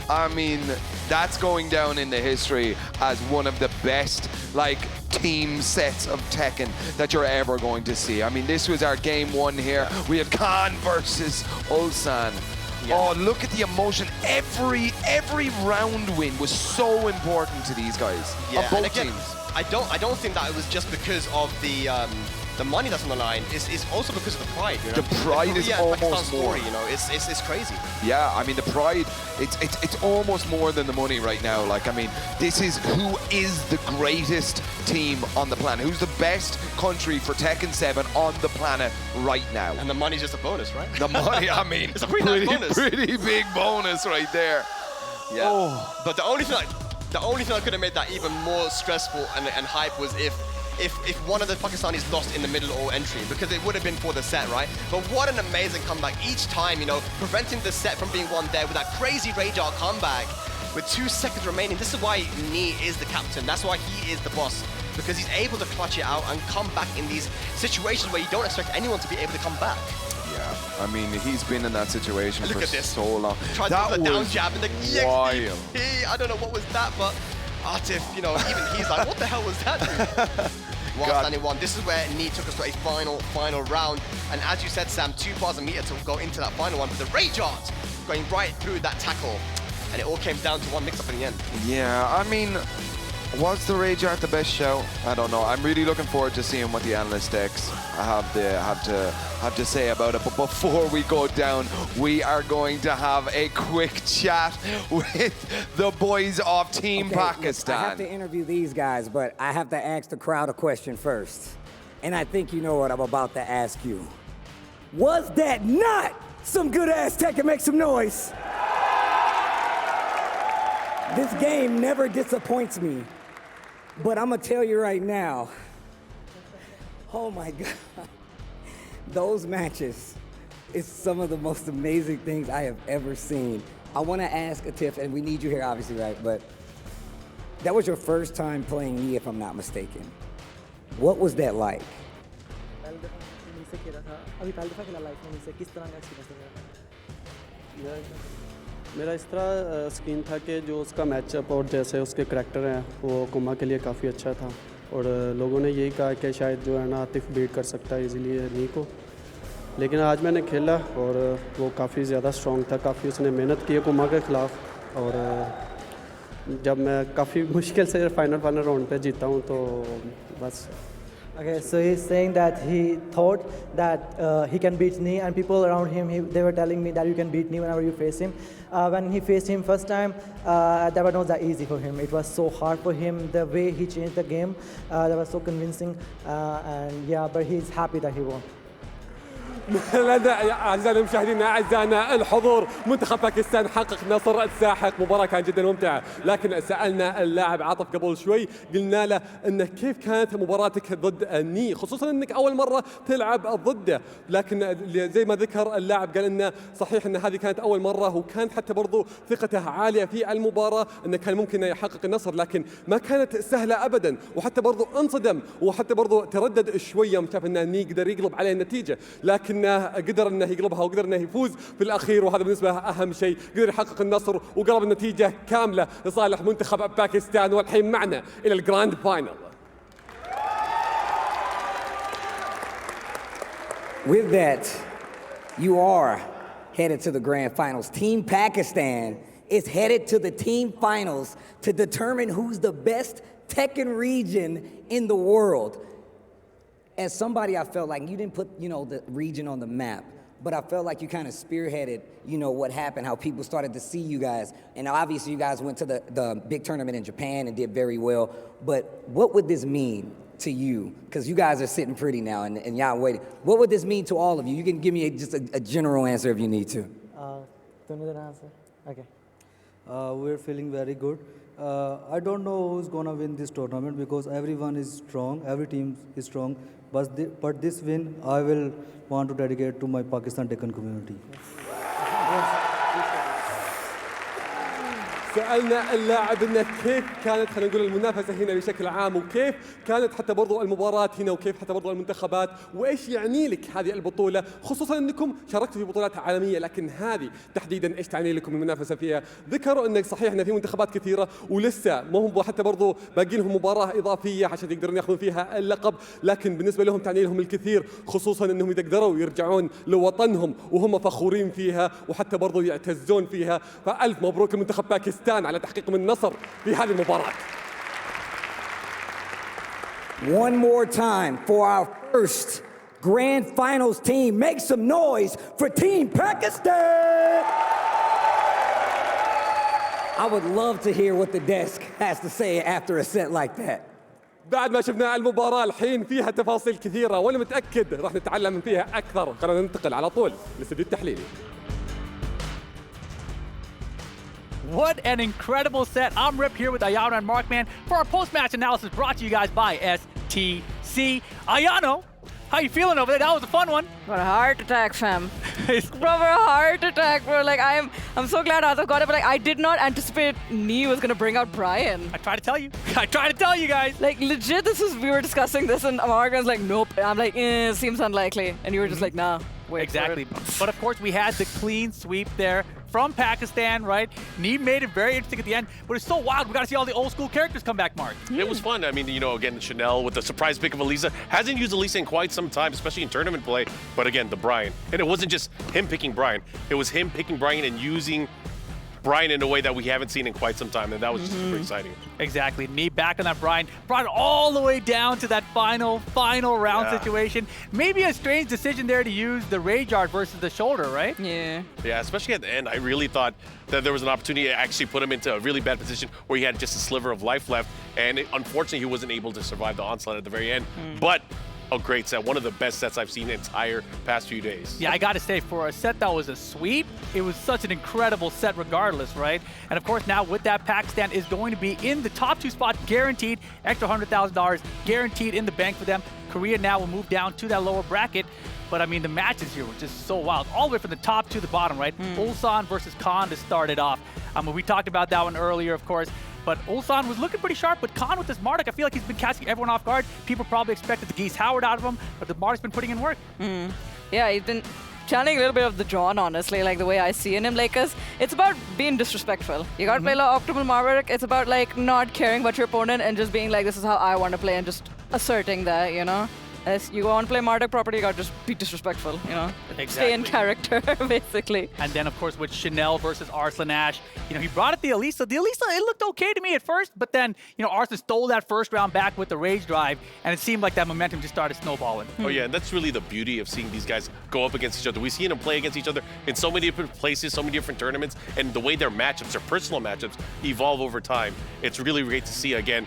I mean, that's going down in the history as one of the best, like, team sets of Tekken that you're ever going to see. I mean, this was our game 1 here. We had Khan versus Ulsan. Yeah. Oh, look at the emotion. Every round win was so important to these guys. Yeah, of both again, teams. I don't think that it was just because of the money that's on the line. It's also because of the pride. You know? The pride is almost more. Story, you know, it's crazy. Yeah, I mean the pride. It's almost more than the money right now. Like, I mean, this is who is the greatest team on the planet. Who's the best country for Tekken 7 on the planet right now? And the money's just a bonus, right? The money, I mean, it's a pretty nice bonus. Pretty big bonus right there. Yeah. Oh. But the only thing that could have made that even more stressful and hype was if one of the Pakistanis lost in the middle or entry, because it would have been for the set, right? But what an amazing comeback each time, you know, preventing the set from being won there with that crazy Rage Art comeback with 2 seconds remaining. This is why Knee is the captain. That's why he is the boss, because he's able to clutch it out and come back in these situations where you don't expect anyone to be able to come back. Yeah, I mean, he's been in that situation for so long. Tried to do the down jab and the wild. EXP. I don't know what was that, but Atif, you know, even he's like, what the hell was that? While standing 1, this is where Knee took us to a final round. And as you said, Sam, 2 bars a meter to go into that final one, but the Rage Art going right through that tackle. And it all came down to one mix-up in the end. Yeah, I mean, Was the Rage Art the best show? I don't know. I'm really looking forward to seeing what the analyst decks have to say about it. But before we go down, we are going to have a quick chat with the boys of Team Pakistan. I have to interview these guys, but I have to ask the crowd a question first. And I think you know what I'm about to ask you. Was that not some good ass tech and make some noise? This game never disappoints me. But I'm gonna tell you right now, oh my God, those matches is some of the most amazing things I have ever seen. I wanna ask Atif, and we need you here obviously, right? But that was your first time playing me, if I'm not mistaken. What was that like? मेरा इस तरह skin था कि जो उसका matchup और जैसे उसके करैक्टर हैं वो कुमा के लिए काफ़ी अच्छा था और लोगों ने यही कहा कि शायद जो है ना आतिफ बीट कर सकता है इजीली नी को, लेकिन आज मैंने खेला और वो काफ़ी ज़्यादा स्ट्रॉन्ग था, काफ़ी उसने मेहनत की है कुमा के ख़िलाफ़ और जब मैं काफ़ी मुश्किल से फाइनल राउंड पे जीता हूँ तो बस. Okay, so he's saying that he thought that he can beat Ni, and people around him, they were telling me that you can beat Ni whenever you face him. When he faced him first time, that was not that easy for him. It was so hard for him, the way he changed the game, that was so convincing, and yeah, but he's happy that he won. أعزائنا المشاهدين أعزائنا الحضور، منتخب باكستان حقق نصر ساحق، مباراة كانت جدا ممتعة. لكن سألنا اللاعب عاطف قبل شوي، قلنا له أنه كيف كانت مباراتك ضد الني، خصوصا أنك أول مرة تلعب ضده. لكن زي ما ذكر اللاعب قال أنه صحيح أن هذه كانت أول مرة، وكانت حتى برضو ثقته عالية في المباراة أنه كان ممكن يحقق النصر، لكن ما كانت سهلة أبدا، وحتى برضو انصدم وحتى برضو تردد شوية يوم شاف أن الني يقدر يقلب عليه النتيجة، لكن قدر انه يقلبها وقدر انه يفوز في الاخير، وهذا بالنسبه له اهم شيء، قدر يحقق النصر وقلب النتيجه كامله لصالح منتخب باكستان. والحين معنا الى الجراند فاينل. With that, you are headed to the grand finals. Team Pakistan is headed to the team finals to determine who's the best Tekken region in the world. As somebody, I felt like you didn't put, the region on the map, but I felt like you kind of spearheaded, what happened, how people started to see you guys. And obviously you guys went to the big tournament in Japan and did very well. But what would this mean to you? Because you guys are sitting pretty now and y'all waiting. What would this mean to all of you? You can give me just a general answer if you need to. Don't need an answer? Okay. We're feeling very good. I don't know who's gonna win this tournament because everyone is strong, every team is strong. But this win, I will want to dedicate to my Pakistan Tekken community. سألنا اللاعب انه كيف كانت خلينا نقول المنافسه هنا بشكل عام، وكيف كانت حتى برضو المباراه هنا، وكيف حتى برضو المنتخبات، وايش يعني لك هذه البطوله، خصوصا انكم شاركتوا في بطولات عالميه، لكن هذه تحديدا ايش تعني لكم المنافسه فيها؟ ذكروا انه صحيح ان في منتخبات كثيره ولسه ما هم حتى برضو باقي لهم مباراه اضافيه عشان يقدرون ياخذون فيها اللقب، لكن بالنسبه لهم تعني لهم الكثير، خصوصا انهم يقدروا يرجعون لوطنهم وهم فخورين فيها وحتى برضو يعتزون فيها. فالف مبروك لمنتخب باكستان على تحقيق من النصر في هذه المباراة. One more time for our first grand finals team. Make some noise for Team Pakistan. I would love to hear what the desk has to say after a set like that. بعد ما شفنا المباراة الحين فيها تفاصيل كثيرة وانا متأكد راح نتعلم فيها أكثر. خلينا ننتقل على طول للاستوديو التحليلي. What an incredible set. I'm Rip here with Ayano and Markman for our post-match analysis brought to you guys by STC. Ayano, how you feeling over there? That was a fun one. What a heart attack, fam. Proper heart attack, bro. Like, I'm so glad Atif got it, but like, I did not anticipate Nee was gonna bring out Brian. I tried to tell you. I tried to tell you guys. Like, legit, we were discussing this and Markman's like, nope. I'm like, seems unlikely. And you were just like, nah. Wait exactly. But of course, we had the clean sweep there from Pakistan, right? Nee made it very interesting at the end, but it's so wild. We got to see all the old school characters come back, Mark. It was fun. I mean, again, Chanel with the surprise pick of Elisa. Hasn't used Elisa in quite some time, especially in tournament play. But again, the Brian. And it wasn't just him picking Brian. It was him picking Brian and using Brian in a way that we haven't seen in quite some time, and that was just super exciting. Exactly. Knee back on that Brian. Brought it all the way down to that final round situation. Maybe a strange decision there to use the Rage Art versus the shoulder, right? Yeah. Yeah, especially at the end. I really thought that there was an opportunity to actually put him into a really bad position where he had just a sliver of life left, and unfortunately he wasn't able to survive the onslaught at the very end. But a great set, one of the best sets I've seen the entire past few days. Yeah, I gotta say, for a set that was a sweep, it was such an incredible set regardless, right? And of course now with that, Pakistan is going to be in the top 2 spot, guaranteed, extra $100,000 guaranteed in the bank for them. Korea now will move down to that lower bracket. But I mean, the matches here were just so wild, all the way from the top to the bottom, right? Ulsan versus Khan to start it off. We talked about that one earlier, of course. But Ulsan was looking pretty sharp, but Khan with this Marduk, I feel like he's been catching everyone off guard. People probably expected the Geese Howard out of him, but the Marduk's been putting in work. Yeah, he's been channeling a little bit of the John, honestly, like the way I see in him. Like, cause it's about being disrespectful. You gotta play like optimal Marduk. It's about like not caring about your opponent and just being like, this is how I want to play, and just asserting that, you know? As you want to play Marduk properly, you gotta just be disrespectful, you know? Stay in character, basically. And then, of course, with Chanel versus Arslan Ash, you know, he brought it the Elisa. The Elisa, it looked okay to me at first, but then, you know, Arslan stole that first round back with the Rage Drive, and it seemed like that momentum just started snowballing. Oh yeah, and that's really the beauty of seeing these guys go up against each other. We've seen them play against each other in so many different places, so many different tournaments, and the way their matchups, their personal matchups, evolve over time. It's really great to see again.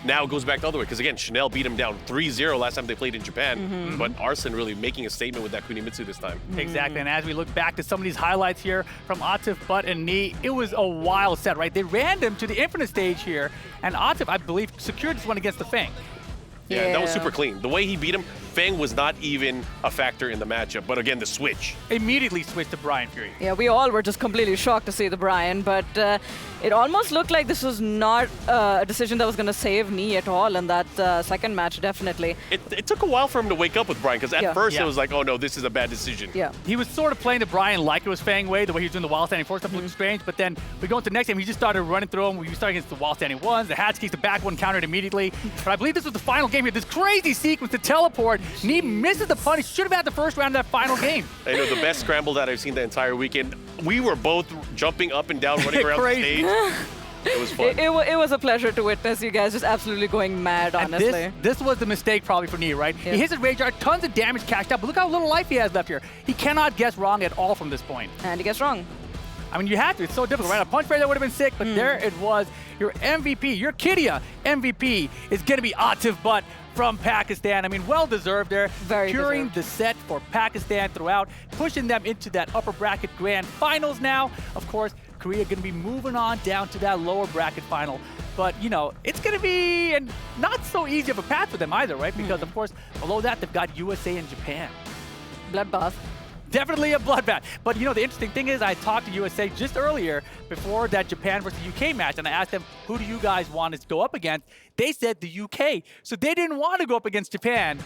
Now it goes back the other way, because again, Chanel beat him down 3-0 last time they played in Japan, but Arslan really making a statement with that Kunimitsu this time. Exactly, and as we look back to some of these highlights here from Atif, Butt, and Knee, it was a wild set, right? They ran them to the infinite stage here, and Atif, I believe, secured this one against the Fang. Yeah, that was super clean. The way he beat him, Fang was not even a factor in the matchup, but again, the switch. Immediately switched to Brian Fury. Yeah, we all were just completely shocked to see the Brian, but it almost looked like this was not a decision that was going to save Knee at all in that second match, definitely. It took a while for him to wake up with Brian, because at first it was like, oh no, this is a bad decision. Yeah. He was sort of playing the Brian like it was Fang way, the way he was doing the wall standing four stuff looked strange, but then we go into the next game, he just started running through him. We started against the wall standing ones, the hatch kicks, the back one countered immediately. But I believe this was the final game here. This crazy sequence to teleport. Knee misses the punish. Should have had the first round of that final game. I know, the best scramble that I've seen the entire weekend. We were both jumping up and down, running around the stage. It was fun. It was a pleasure to witness you guys just absolutely going mad, honestly. And this was the mistake probably for Knee, right? Yeah. He hits his Rage Art, tons of damage cashed out, but look how little life he has left here. He cannot guess wrong at all from this point. And he gets wrong. I mean, you have to. It's so difficult, right? A punch that would have been sick, but there it was. Your MVP, your Kidia MVP is going to be Atif Butt from Pakistan. I mean, well-deserved there. Securing the set for Pakistan throughout, pushing them into that upper bracket grand finals now. Of course, Korea going to be moving on down to that lower bracket final. But, you know, it's going to be not so easy of a path for them either, right? Because, of course, below that, they've got USA and Japan. Bloodbath. Definitely a bloodbath. But, you know, the interesting thing is I talked to USA just earlier before that Japan versus UK match, and I asked them, who do you guys want to go up against? They said the UK. So they didn't want to go up against Japan,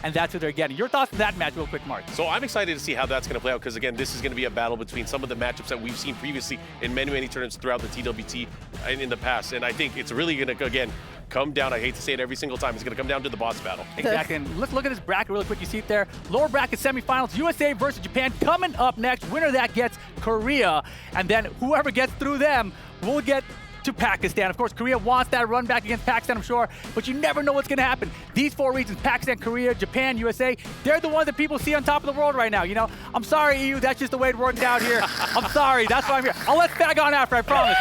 and that's who they're getting. Your thoughts on that match real quick, Mark? So I'm excited to see how that's going to play out, because, again, this is going to be a battle between some of the matchups that we've seen previously in many, many tournaments throughout the TWT in the past. And I think it's really going to, again, come down, I hate to say it every single time, it's going to come down to the boss battle. Exactly, and let's look at this bracket really quick. You see it there. Lower bracket semifinals, USA versus Japan coming up next. Winner of that gets Korea, and then whoever gets through them will get to Pakistan. Of course, Korea wants that run back against Pakistan, I'm sure, but you never know what's going to happen. These four regions, Pakistan, Korea, Japan, USA, they're the ones that people see on top of the world right now. You know, I'm sorry, EU, that's just the way it worked out here. I'm sorry, that's why I'm here. I'll let Fag on after, I promise.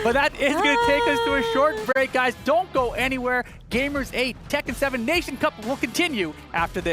But that is going to take us to a short break, guys. Don't go anywhere. Gamers8, Tekken 7 Nation Cup will continue after this.